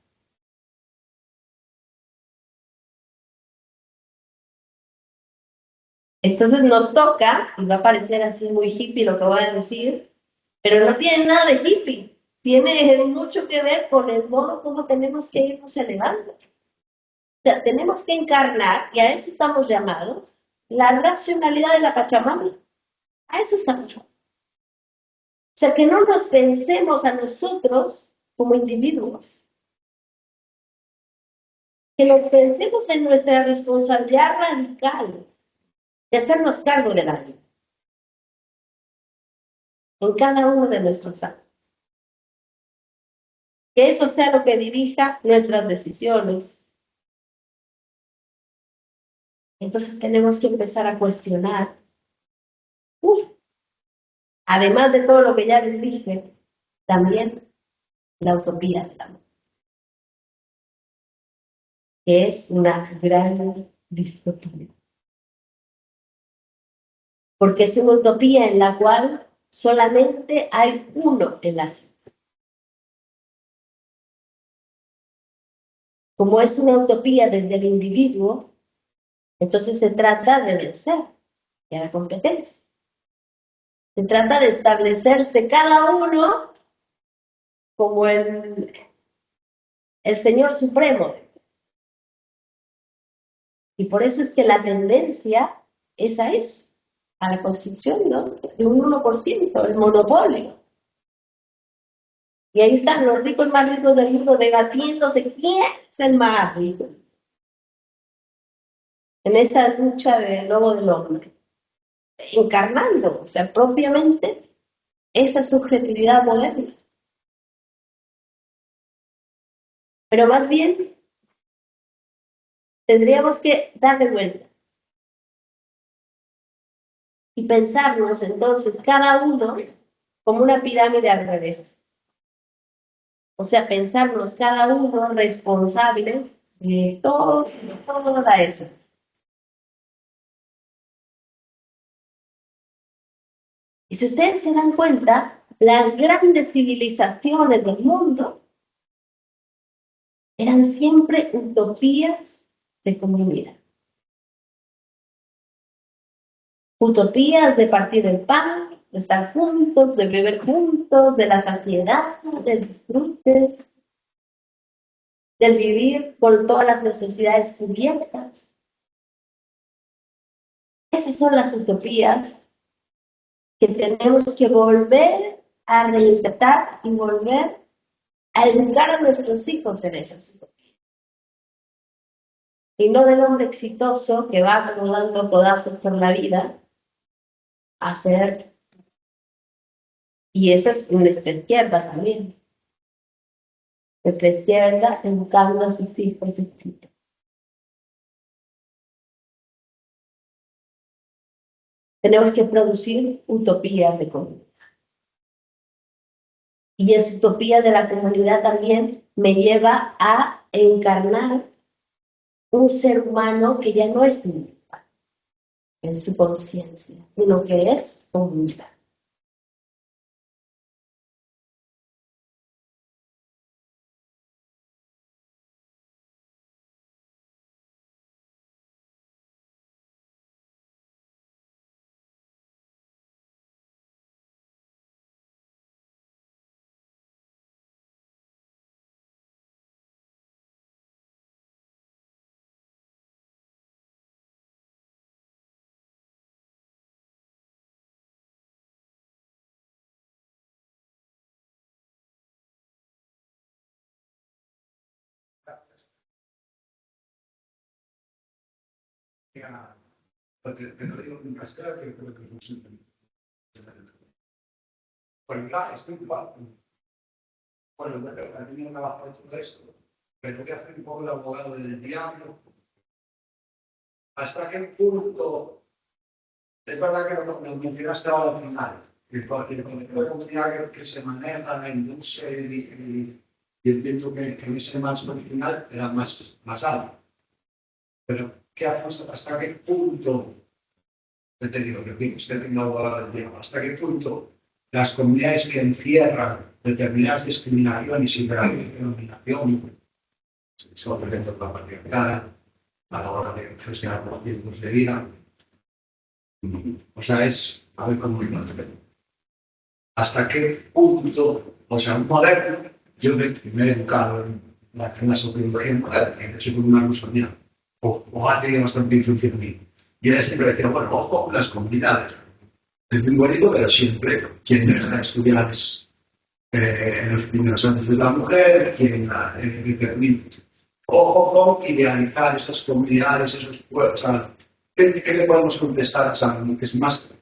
Entonces nos toca, y va a parecer así muy hippie lo que voy a decir, pero no tiene nada de hippie, tiene mucho que ver con el modo como tenemos que irnos elevando. O sea, tenemos que encarnar, y a eso estamos llamados, la racionalidad de la Pachamama. A eso estamos llamados. O sea, que no nos pensemos a nosotros como individuos, que nos pensemos en nuestra responsabilidad radical de hacernos cargo de la vida, en cada uno de nuestros actos. Que eso sea lo que dirija nuestras decisiones. Entonces tenemos que empezar a cuestionar, además de todo lo que ya les dije, también la utopía del amor, que es una gran distopía. Porque es una utopía en la cual solamente hay uno en la cima. Como es una utopía desde el individuo, entonces se trata de vencer a la competencia. Se trata de establecerse cada uno como el Señor Supremo. Y por eso es que la tendencia esa es a la construcción, ¿no?, de un 1%, el monopolio. Y ahí están los ricos más ricos del mundo debatiéndose quién es el más rico en esa lucha del lobo del hombre, encarnando, o sea, propiamente esa subjetividad moderna. Pero más bien tendríamos que darle vuelta y pensarnos entonces cada uno como una pirámide al revés. O sea, pensarnos cada uno responsables de toda eso. Y si ustedes se dan cuenta, las grandes civilizaciones del mundo eran siempre utopías de comunidad. Utopías de partir el pan, de estar juntos, de beber juntos, de la saciedad, del disfrute, del vivir con todas las necesidades cubiertas. Esas son las utopías que tenemos que volver a reinsertar y volver a educar a nuestros hijos en esas utopías. Y no del hombre exitoso que va como dando codazos por la vida a ser, y esa es nuestra izquierda también, nuestra izquierda educando a sus hijos, etc. Tenemos que producir utopías de comunidad. Y esa utopía de la comunidad también me lleva a encarnar un ser humano que ya no es individual en su conciencia, sino que es comunidad. Porque te lo digo en castellano, que creo que funciona. Porque claro, estoy igual. Bueno, a mí me va a todo esto, pero voy a hacer un poco el abogado del diablo. ¿Hasta qué punto? Es verdad que lo mencionaste ahora al final, el concepto de comunidad que se maneja en la industria y entiendo que en ese más original era más alto. Pero, ¿qué hacemos? ¿Hasta qué punto? Te digo, repito, usted tiene abogado del diablo. ¿Hasta qué punto las comunidades que encierran determinadas discriminaciones y denominación, sobre todo la patriarcada, a la hora de gestionar los tiempos de vida? O sea, es a ver cómo lo hasta qué punto, o sea, un moderno, yo me he educado en la sociología moderna, he hecho con una rusa mía, o ha tenido bastante influencia en mí. Y ella siempre decía, bueno, ojo con las comunidades. Es muy bonito, pero siempre quien deja de estudiar es en los primeros años de la mujer, quien ojo con idealizar esas comunidades, esos pueblos. ¿Qué le podemos contestar a Sam? Que es más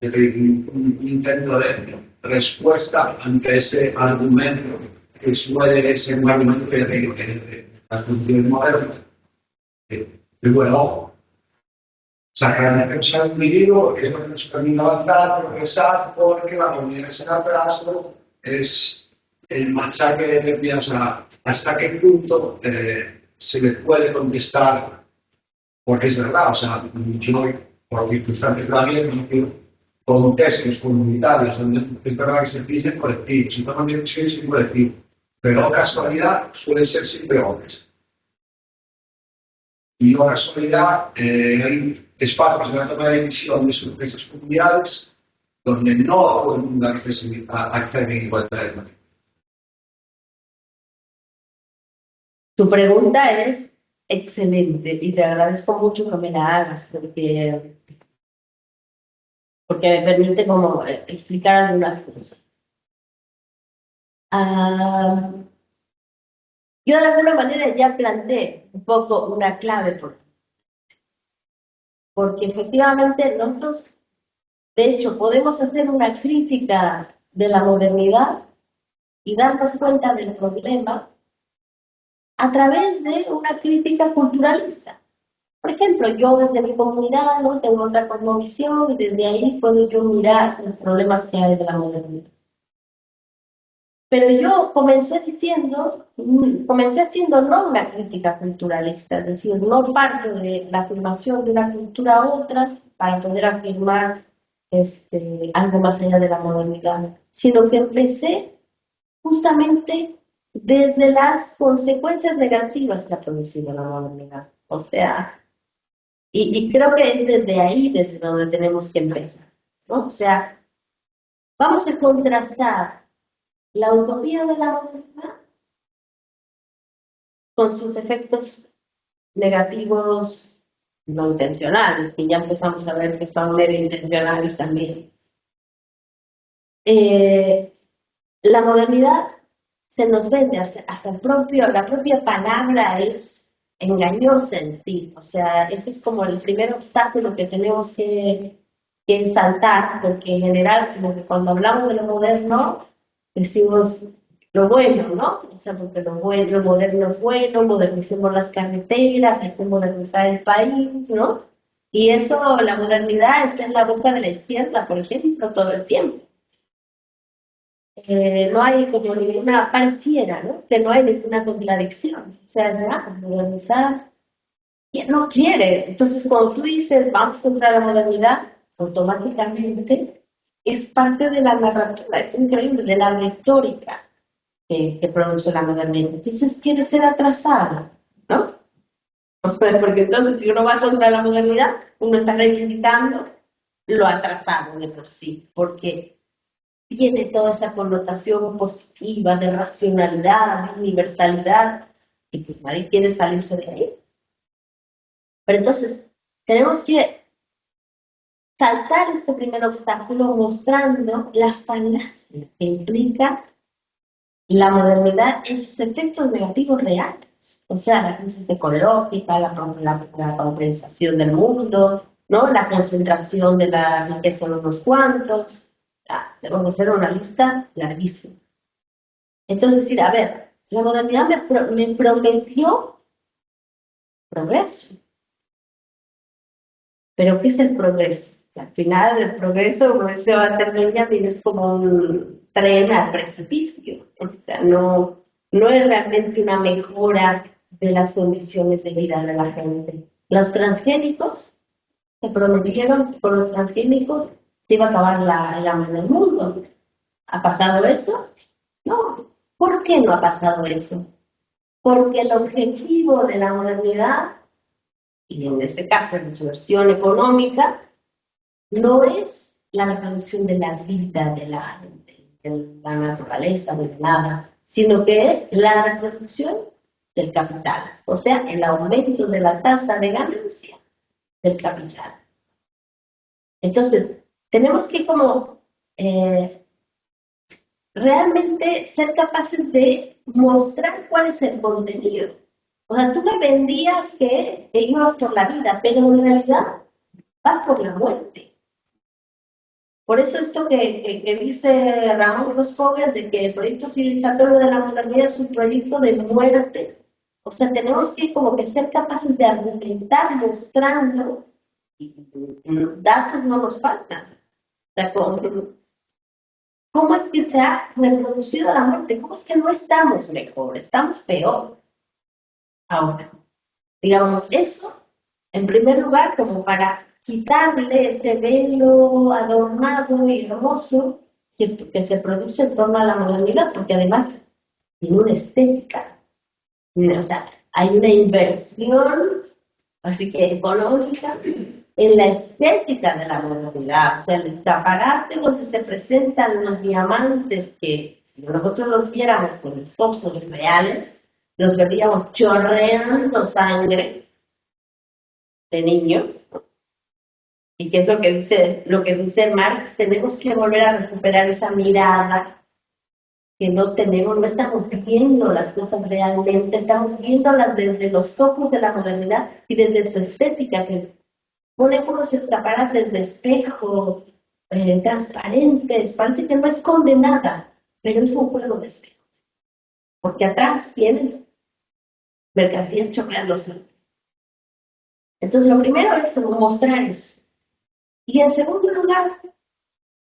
un intento de respuesta ante ese argumento que suele ser un argumento que de las funciones modernas. Y bueno, ojo. O sea, que la defensa del individuo es lo que nos permite avanzar, progresar, porque la comunidad en atraso es el machaque de energía. O sea, hasta qué punto se le puede contestar, porque es verdad, o sea, yo, por circunstancias de la vida, no contextos comunitarios donde es verdad que se piden colectivos, y toman decisiones en colectivo, pero casualidad suelen ser siempre hombres. Y no casualidad, hay espacios de la toma de decisiones de esas comunidades donde no todo el mundo accede en igualdad. Tu pregunta es excelente y te agradezco mucho que me la hagas porque me permite como explicar algunas cosas. Yo de alguna manera ya planteé un poco una clave porque efectivamente nosotros, de hecho, podemos hacer una crítica de la modernidad y darnos cuenta del problema a través de una crítica culturalista. Por ejemplo, yo desde mi comunidad no tengo otra cosmovisión y desde ahí puedo yo mirar los problemas que hay de la modernidad. Pero yo comencé haciendo no una crítica culturalista, es decir, no parto de la afirmación de una cultura a otra para poder afirmar algo más allá de la modernidad, sino que empecé justamente desde las consecuencias negativas que ha producido la modernidad. O sea, y creo que es desde ahí desde donde tenemos que empezar, ¿no? O sea, vamos a contrastar la utopía de la modernidad con sus efectos negativos no intencionales, que ya empezamos a ver que son medio intencionales también. La modernidad se nos vende hasta la propia palabra es engañosa en sí. O sea, ese es como el primer obstáculo que tenemos que saltar, porque en general, como que cuando hablamos de lo moderno, decimos lo bueno, ¿no? O sea, porque lo moderno es bueno, modernicemos las carreteras, hay que modernizar el país, ¿no? Y eso, la modernidad está en la boca de la izquierda, por ejemplo, todo el tiempo. No hay como ninguna, pareciera, ¿no? Que no hay ninguna contradicción. O sea, ya, modernizar, no quiere. Entonces, cuando tú dices, vamos contra la modernidad, automáticamente es parte de la narrativa, es increíble, de la retórica que produce la modernidad. Entonces, quiere ser atrasado, ¿no? Porque entonces, si uno va contra la modernidad, uno está reivindicando lo atrasado de por sí, porque tiene toda esa connotación positiva de racionalidad, de universalidad, y pues nadie quiere salirse de ahí. Pero entonces, tenemos que saltar este primer obstáculo mostrando la falacia que implica la modernidad, esos efectos negativos reales. O sea, la crisis ecológica, la pauperización del mundo, ¿no? La concentración de la riqueza en unos cuantos. Debemos hacer una lista larguísima. Entonces, decir, a ver, la modernidad me prometió progreso. ¿Pero qué es el progreso? Al final, el progreso se va a terminar y es como un tren al precipicio. O sea, no es realmente una mejora de las condiciones de vida de la gente. Los transgénicos, se prometieron que con los transgénicos se iba a acabar el hambre del mundo. ¿Ha pasado eso? No. ¿Por qué no ha pasado eso? Porque el objetivo de la modernidad, y en este caso en su versión económica, no es la reproducción de la vida de la naturaleza, de nada, sino que es la reproducción del capital, o sea, el aumento de la tasa de ganancia del capital. Entonces, tenemos que como realmente ser capaces de mostrar cuál es el contenido. O sea, tú me vendías que ibas por la vida, pero en realidad vas por la muerte. Por eso esto que dice Ramón Roscover de que el proyecto civilizatorio de la modernidad es un proyecto de muerte. O sea, tenemos que como que ser capaces de argumentar mostrando, y datos no nos faltan. O sea, ¿cómo es que se ha reproducido la muerte? ¿Cómo es que no estamos mejor? Estamos peor. Ahora, digamos, eso, en primer lugar, como para quitarle ese velo adornado y hermoso que se produce en torno a la modernidad, porque además tiene una estética. O sea, hay una inversión, así que económica, en la estética de la modernidad. O sea, el escaparate donde se presentan los diamantes que, si nosotros los viéramos con los ojos reales, los veríamos chorreando sangre de niños. ¿Y qué es lo que dice Marx? Tenemos que volver a recuperar esa mirada que no tenemos, no estamos viendo las cosas realmente, estamos viéndolas desde los ojos de la modernidad y desde su estética, que pone unos escaparates de espejo transparentes, parece que no esconde nada, pero es un juego de espejo. Porque atrás tienes mercancías chorreándose. Entonces, lo primero es mostrar eso. Y en segundo lugar,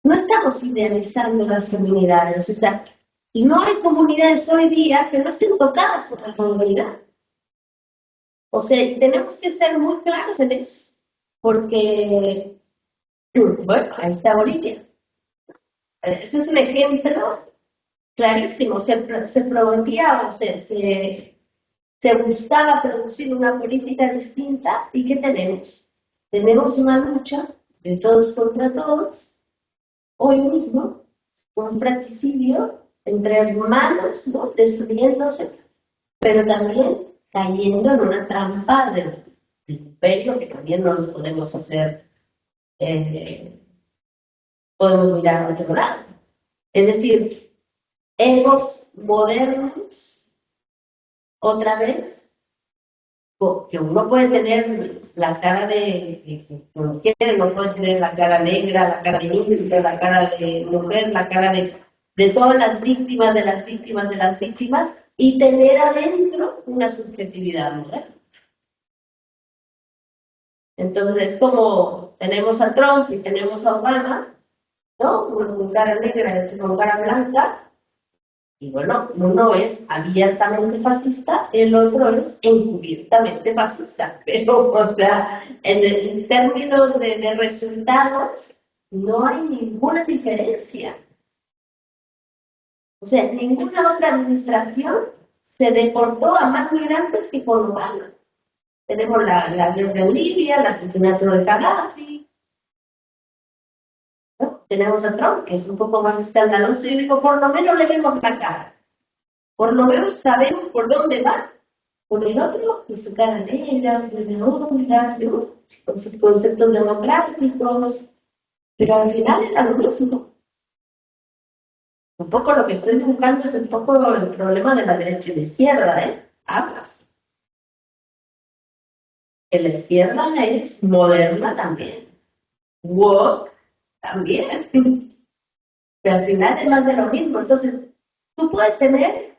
no estamos idealizando las comunidades. O sea, Y no hay comunidades hoy día que no estén tocadas por la modernidad. O sea, tenemos que ser muy claros en eso, porque, bueno, ahí está Bolivia. Ese es un ejemplo clarísimo. Se prometía o se buscaba producir una política distinta. ¿Y qué tenemos? Tenemos una lucha de todos contra todos, hoy mismo, un fratricidio entre hermanos, ¿no? Destruyéndose, pero también cayendo en una trampa del imperio que también no nos podemos hacer, podemos mirar a otro lado. Es decir, egos modernos, otra vez, que uno puede tener la cara como quiere, no puede tener la cara negra, la cara de indio, la cara de mujer, la cara de todas las víctimas, de las víctimas, de las víctimas, y tener adentro una subjetividad moderna. Entonces, es como tenemos a Trump y tenemos a Obama, ¿no? Uno con cara negra y otro con cara blanca. Y bueno, uno es abiertamente fascista, el otro es encubiertamente fascista. Pero, o sea, en términos de resultados, no hay ninguna diferencia. O sea, ninguna otra administración se deportó a más migrantes que con Obama. Tenemos la guerra de Libia, el asesinato de Gaddafi, ¿no? Tenemos a Trump, que es un poco más escandaloso, y digo, por lo menos le vemos la cara. Por lo menos sabemos por dónde va. Por el otro, y su cara negra, con sus conceptos democráticos, pero al final era lo mismo. Un poco lo que estoy buscando es un poco el problema de la derecha y la izquierda, ¿eh? Ambas. Que la izquierda es moderna también, woke también, pero al final es más de lo mismo. Entonces, tú puedes tener,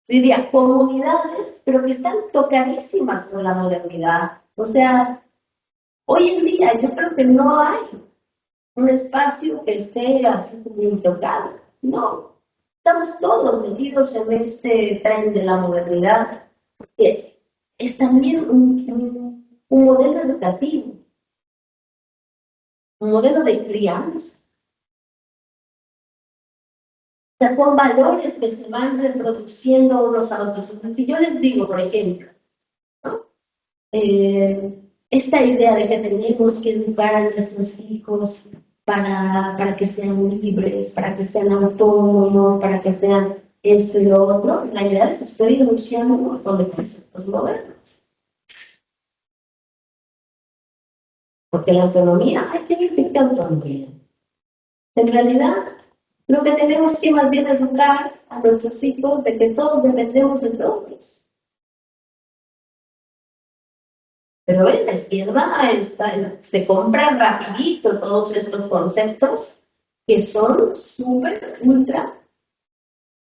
diría, comunidades, pero que están tocadísimas por la modernidad. O sea, hoy en día yo creo que no hay un espacio que esté así como intocado. No, estamos todos metidos en este tren de la modernidad, que es también un modelo educativo, un modelo de crianza. O sea, son valores que se van reproduciendo unos a otros. Y yo les digo, por ejemplo, ¿no? Esta idea de que tenemos que educar a nuestros hijos para que sean libres, para que sean autónomos, para que sean esto y lo otro, la idea es estoy denunciando un montón de conceptos modernos. Porque la autonomía, hay que ver qué autonomía. En realidad, lo que tenemos que más bien educar a nuestros hijos de que todos dependemos de todos. Pero en la izquierda se compran rapidito todos estos conceptos que son súper, ultra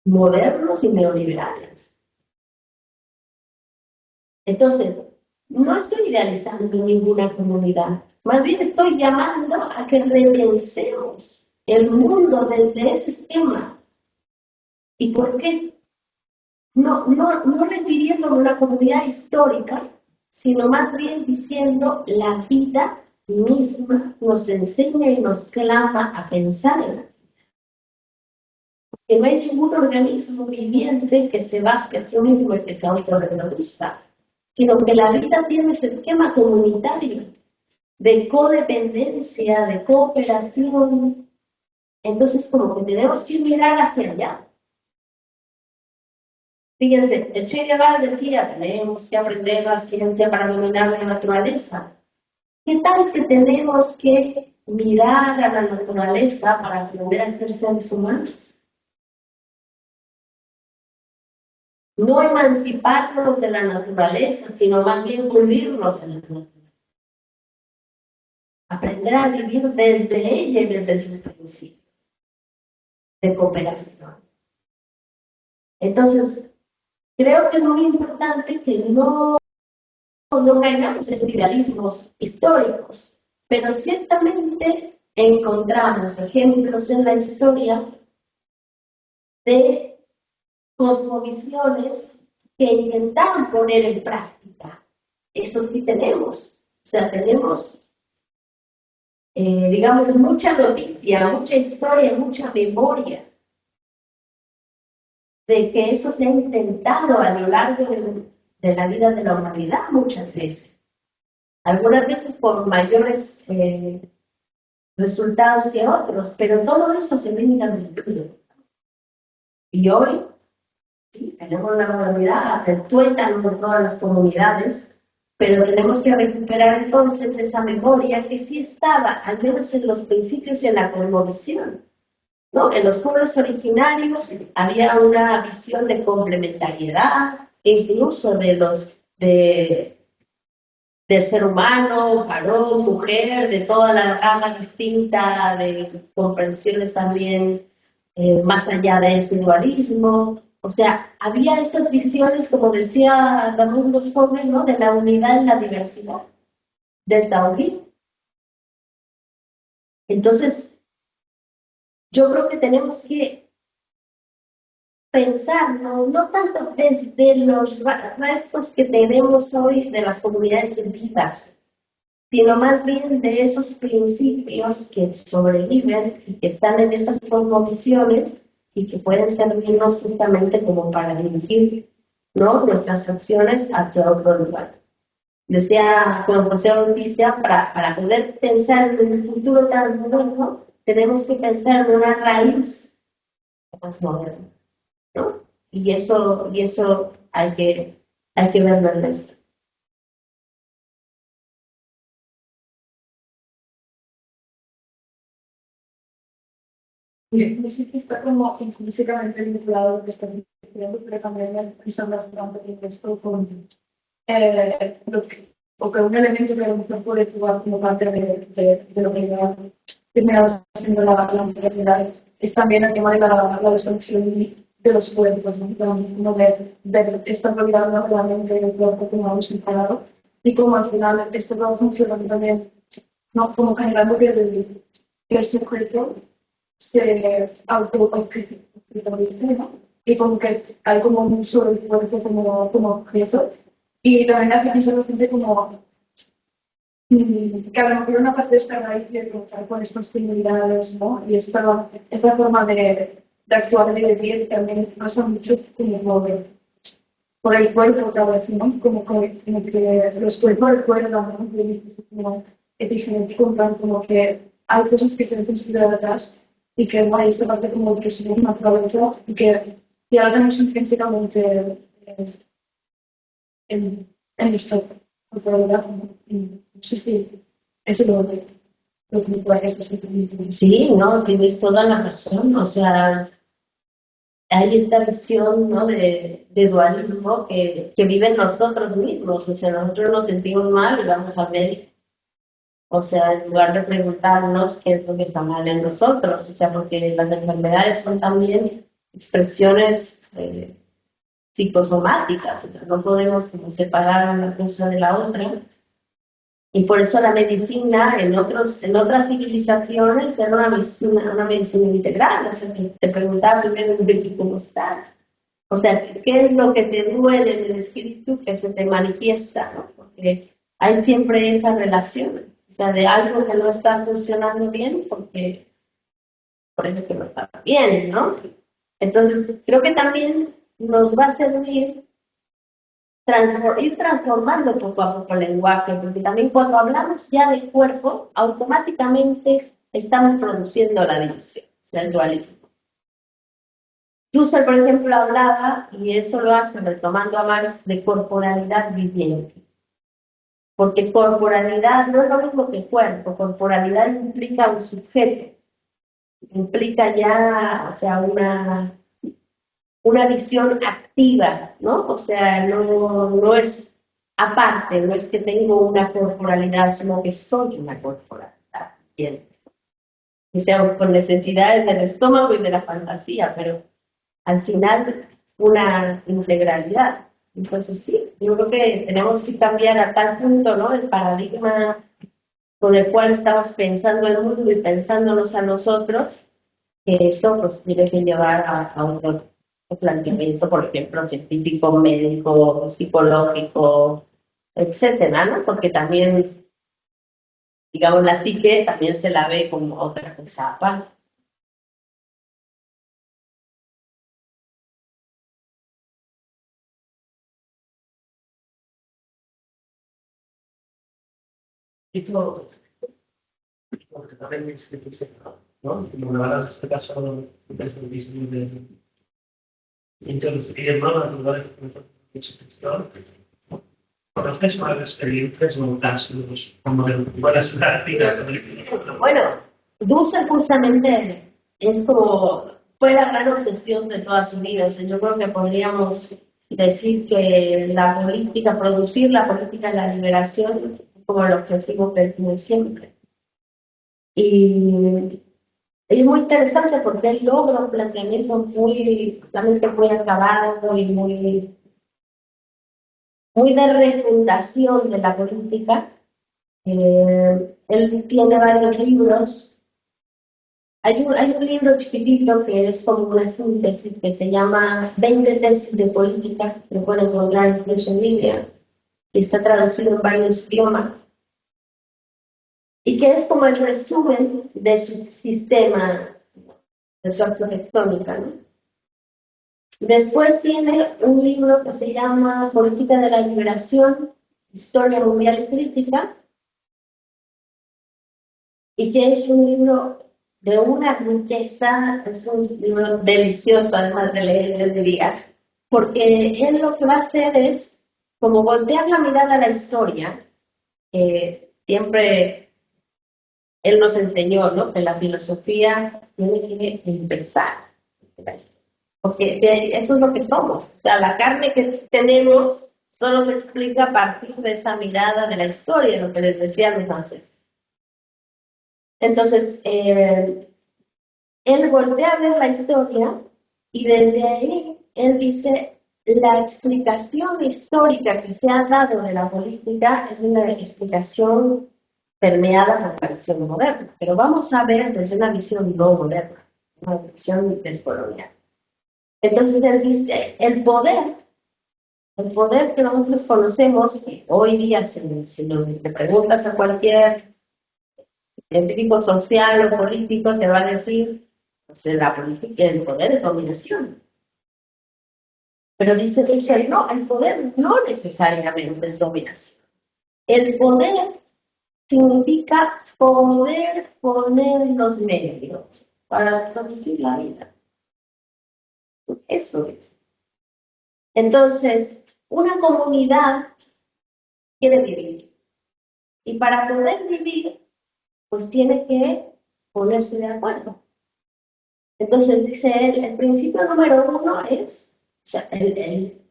modernos y neoliberales. Entonces, no estoy idealizando ninguna comunidad, más bien estoy llamando a que repensemos el mundo desde ese esquema. ¿Y por qué? No refiriéndome a una comunidad histórica, sino más bien diciendo la vida misma nos enseña y nos clama a pensar en la vida. Que no hay ningún organismo viviente que se base a sí mismo y que se autorreproduzca, sino que la vida tiene ese esquema comunitario de codependencia, de cooperación. Entonces, como que tenemos que mirar hacia allá. Fíjense, el Che Guevara decía, tenemos que aprender la ciencia para dominar la naturaleza. ¿Qué tal que tenemos que mirar a la naturaleza para aprender a ser seres humanos? No emanciparnos de la naturaleza, sino más bien hundirnos en la naturaleza. Aprender a vivir desde ella y desde sus principios de cooperación. Entonces, creo que es muy importante que no caigamos en idealismos históricos, pero ciertamente encontramos ejemplos en la historia de cosmovisiones que intentaron poner en práctica. Eso sí tenemos. O sea, tenemos, digamos, mucha noticia, mucha historia, mucha memoria de que eso se ha intentado a lo largo de la vida de la humanidad muchas veces. Algunas veces por mayores resultados que otros, pero todo eso se viene invertido. Y hoy sí, tenemos una modalidad del tuétano por todas las comunidades, pero tenemos que recuperar entonces esa memoria que sí estaba, al menos en los principios y en la cosmovisión, ¿no? En los pueblos originarios había una visión de complementariedad, incluso del ser humano, varón, mujer, de toda la gama distinta de comprensiones también más allá de ese dualismo. O sea, había estas visiones, como decía Ramón Los Jóvenes, ¿no? De la unidad en la diversidad, del taoísmo. Entonces, yo creo que tenemos que pensarnos, no tanto desde los restos que tenemos hoy de las comunidades vivas, sino más bien de esos principios que sobreviven y que están en esas cosmovisiones y que pueden servirnos justamente como para dirigir, ¿no?, nuestras acciones hacia otro lugar. Decía Juan José Bautista, para poder pensar en un futuro tan bueno, tenemos que pensar en una raíz más moderna, ¿no? Y eso hay que verlo en esto. Y sí que está como intrínsecamente vinculado a lo que estás diciendo, pero también está bastante bien esto con o que un elemento que a lo mejor puede jugar como parte de lo que ya terminaba siendo la universidad es también el tema de la desconexión de los cuerpos, ¿no? Como ver esta realidad no realmente del cuerpo como algo separado y como al final esto va funcionando también, ¿no? Como generando que el sujeto se autocritiza, ¿no? Y como que hay como un uso del cuerpo como objeto. Y también hace pensar gente como que a lo mejor una parte de esta raíz de contar con estas comunidades, ¿no? Y esta forma de actuar y de vivir también pasa mucho como por el cuerpo otra vez, ¿no? Como que los cuerpos recuerdan, ¿no? Como epigenético, como que hay cosas que se han construido atrás y que bueno, esta parte como que somos naturaleza y que ya la tenemos intrínsecamente en nuestra culturalidad. No sé si eso es lo que me parece simplemente. Sí, no, tienes toda la razón. O sea, hay esta visión, ¿no?, de dualismo que vive en nosotros mismos. O sea, nosotros nos sentimos mal y vamos a ver, o sea, en lugar de preguntarnos qué es lo que está mal en nosotros. O sea, porque las enfermedades son también expresiones psicosomáticas. O sea, no podemos como separar una cosa de la otra. Y por eso la medicina en otras civilizaciones era una medicina integral. O sea, que te preguntaba primero cómo estás. O sea, ¿qué es lo que te duele del espíritu que se te manifiesta, ¿no? Porque hay siempre esa relación. O sea, de algo que no está funcionando bien porque por eso que no está bien, ¿no? Entonces, creo que también nos va a servir ir transformando poco a poco el lenguaje, porque también cuando hablamos ya del cuerpo, automáticamente estamos produciendo la división, el dualismo. Husserl, por ejemplo, hablaba, y eso lo hace retomando a Marx, de corporalidad viviente. Porque corporalidad no es lo mismo que cuerpo, corporalidad implica un sujeto, implica ya, o sea, una visión activa, ¿no? O sea, no es aparte, no es que tengo una corporalidad, sino que soy una corporalidad. Bien. O sea, con necesidades del estómago y de la fantasía, pero al final una integralidad. Entonces sí, yo creo que tenemos que cambiar a tal punto, ¿no?, el paradigma con el cual estamos pensando el mundo y pensándonos a nosotros, que eso pues tiene que llevar a otro planteamiento, por ejemplo, científico, médico, psicológico, etcétera, ¿no? Porque también, digamos, la psique también se la ve como otra cosa aparte. Porque también es institucional, ¿no? Como lo harás en este caso, desde el diseño de introducir, ¿no? En lugar de institución. ¿Conoces más experiencias o casos como buenas prácticas? Bueno, Dussel justamente es como, fue la gran obsesión de toda su vida. O sea, yo creo que podríamos decir que la política, producir la política de la liberación, como el objetivo que tiene siempre. Y es muy interesante porque él logra un planteamiento realmente muy acabado y muy de refundación de la política. Él tiene varios libros. Hay un libro chiquitito que es como una síntesis que se llama 20 tesis de política, que lo pueden encontrar incluso en línea, y está traducido en varios idiomas, y que es como el resumen de su sistema, de su arquitectónica, ¿no? Después tiene un libro que se llama Política de la Liberación, Historia Mundial y Crítica, y que es un libro de una riqueza, es un libro delicioso además de leer, les diría, porque él lo que va a hacer es como voltear la mirada a la historia, que siempre él nos enseñó, ¿no? Que la filosofía tiene que empezar, porque eso es lo que somos, o sea, la carne que tenemos solo se explica a partir de esa mirada de la historia, lo que les decía entonces. Entonces, él voltea a ver la historia y desde ahí él dice, la explicación histórica que se ha dado de la política es una explicación permeada por la visión moderna, pero vamos a ver desde una visión no moderna, una visión descolonial. Entonces él dice, el poder que nosotros conocemos, que hoy día si le preguntas a cualquier científico social o político, te va a decir, pues, la política, el poder es dominación. Pero dice Michel, no, el poder no necesariamente es dominación. El poder significa poder poner los medios para producir la vida. Eso es. Entonces, una comunidad quiere vivir. Y para poder vivir, pues tiene que ponerse de acuerdo. Entonces, dice él, el principio número uno es, o sea, el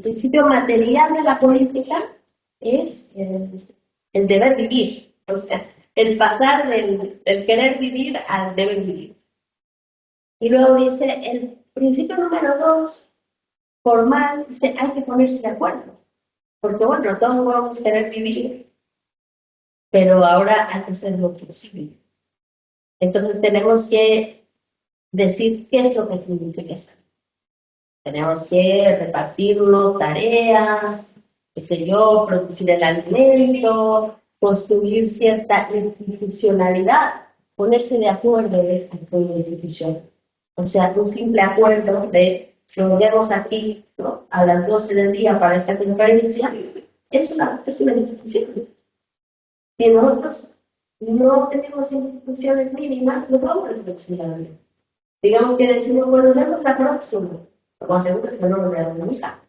principio material de la política es el deber vivir. O sea, el pasar del querer vivir al deber vivir. Y luego dice, el principio número dos, formal, dice, hay que ponerse de acuerdo. Porque bueno, todos podemos querer vivir, pero ahora hay que hacer lo posible. Entonces tenemos que decir qué es lo que significa eso. Tenemos que repartirnos tareas, qué sé yo, producir el alimento, construir cierta institucionalidad, ponerse de acuerdo de esta institución. O sea, un simple acuerdo de nos vemos aquí, ¿no?, a las 12 del día para esta conferencia, es una institución. Si nosotros no tenemos instituciones mínimas, no vamos a reflexionar. Digamos que decimos, bueno, nos vemos la próxima. Como hacemos que no nos veamos nunca.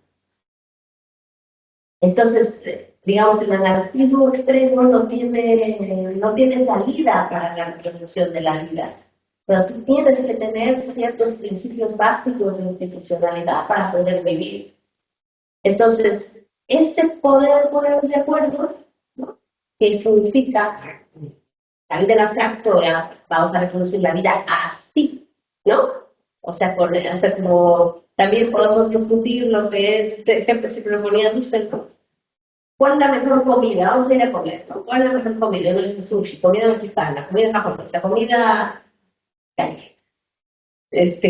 Entonces, digamos, el anarquismo extremo no tiene salida para la revolución de la vida. Pero tú tienes que tener ciertos principios básicos de institucionalidad para poder vivir. Entonces, este poder ponernos de acuerdo, ¿no?, que significa, salir del abstracto, vamos a reproducir la vida así, ¿no? O sea, como también podemos discutir lo que es, por ejemplo, si proponía Dussel, ¿cuál es la mejor comida? Vamos a ir a comer, ¿no? ¿Cuál es la mejor comida? No es sushi, comida mexicana, comida japonesa, comida calle,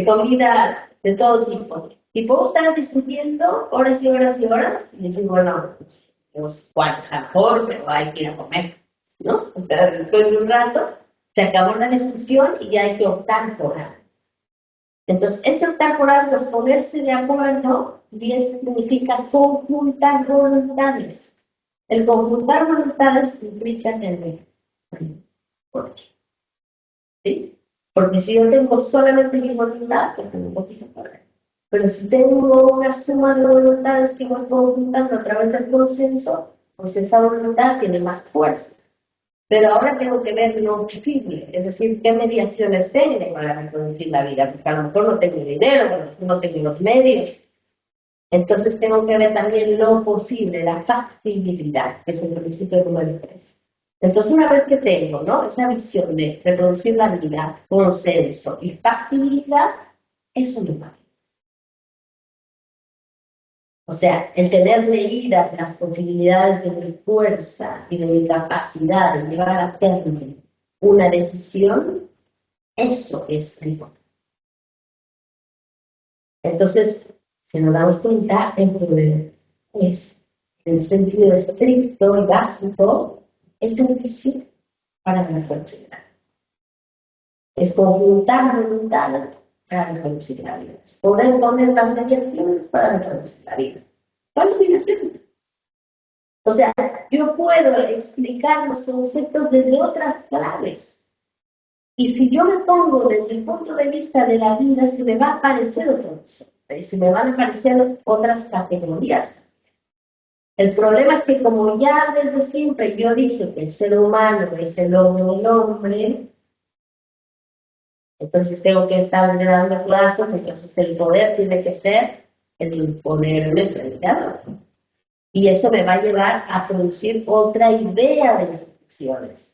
comida de todo tipo. Y puedo estar discutiendo horas y horas y horas y decir, bueno, pues cuál es la mejor, pero hay que ir a comer, ¿no? O sea, después de un rato se acabó la discusión y ya hay que optar por algo. Entonces, ese optar por algo es ponerse de acuerdo y eso significa conjuntar voluntades. El conjuntar voluntades implica tener poder. ¿Sí? Porque si yo tengo solamente mi voluntad, pues tengo un poquito de poder. Pero si tengo una suma de voluntades que voy conjuntando a través del consenso, pues esa voluntad tiene más fuerza. Pero ahora tengo que ver lo posible, es decir, qué mediaciones tengo para reproducir la vida, porque a lo mejor no tengo dinero, a lo mejor no tengo los medios. Entonces tengo que ver también lo posible, la factibilidad, que es el principio número 3. Entonces una vez que tengo, ¿no?, esa visión de reproducir la vida, consenso y factibilidad, eso me va. O sea, el tener medidas las posibilidades de mi fuerza y de mi capacidad de llevar a término una decisión, eso es el poder. Entonces, si nos damos cuenta, el poder es, en el sentido estricto y básico, es servicio para reflexionar. Es conjuntar voluntades para reproducir la vida. Es poder poner las mediaciones para reproducir la vida. ¿Cuál es mediación? O sea, yo puedo explicar los conceptos desde otras claves. Y si yo me pongo desde el punto de vista de la vida, se me va a aparecer otro concepto. Y se me van a aparecer otras categorías. El problema es que como ya desde siempre yo dije que el ser humano es el hombre, entonces tengo que estar dando plazos, entonces el poder tiene que ser el ponerme frente a otro. Y eso me va a llevar a producir otra idea de instituciones.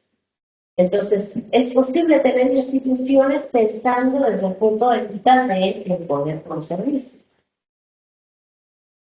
Entonces, es posible tener instituciones pensando desde el punto de vista del poder conservarse.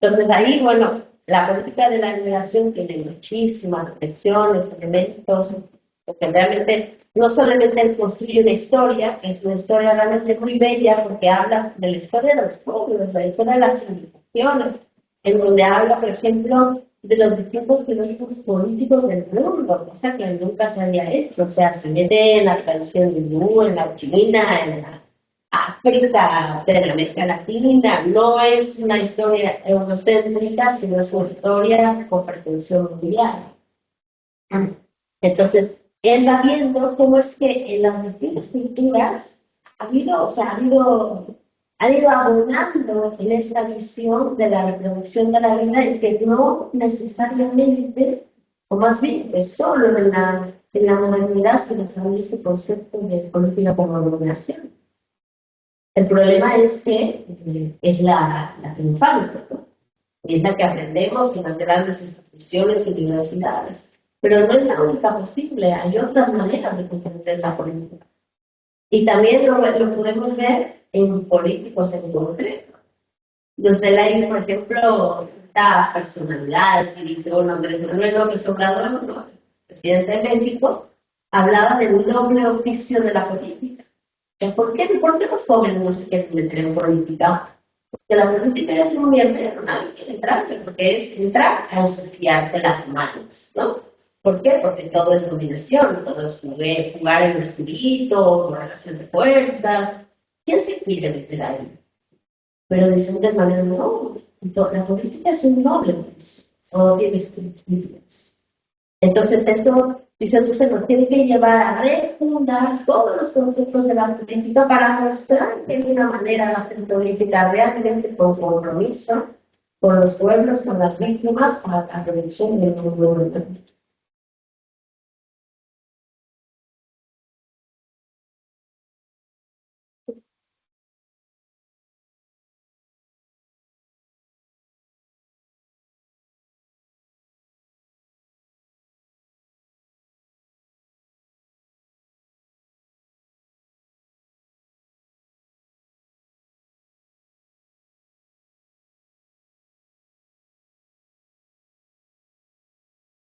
Entonces, ahí, bueno, la política de la liberación tiene muchísimas reflexiones, elementos, porque realmente no solamente él construye una historia, que es una historia realmente muy bella, porque habla de la historia de los pueblos, de la historia de las civilizaciones, en donde habla, por ejemplo, de los distintos filósofos políticos del mundo, cosa que nunca se había hecho. O sea, se mete en la tradición hindú, en la china, en la África, o sea, en América Latina. No es una historia eurocéntrica, sino es una historia con pretensión mundial. Entonces, él va viendo cómo es que en las distintas culturas han ido abonando en esa visión de la reproducción de la vida y que no necesariamente, o más bien, es solo en la modernidad se desarrolla ese concepto de política como dominación. El problema es que es la triunfante, ¿no? Y es la que aprendemos en las grandes instituciones y universidades. Pero no es la única posible, hay otras maneras de comprender la política. Y también lo podemos ver en políticos en concreto. Entonces, él ahí, por ejemplo, da personalidades y dice, bueno, Andrés Manuel López Obrador, ¿no?, presidente de México, hablaba del doble oficio de la política. ¿Por qué los jóvenes no se quieren meter en política? Porque la política es un mierdero, nadie quiere entrar, porque es entrar a ensuciarte las manos, ¿no? ¿Por qué? Porque todo es dominación, todo es jugar en lo oscurito, relación de fuerza. ¿Quién se quiere meter ahí? Pero de ciertas maneras no. La política es un noble, pues, no tiene estructuras. Entonces eso, dice Dussel, nos tiene que llevar a refundar todos los conceptos de la política para mostrar que de una manera la hacer política realmente con compromiso con los pueblos, con las víctimas, para la reducción del mundo.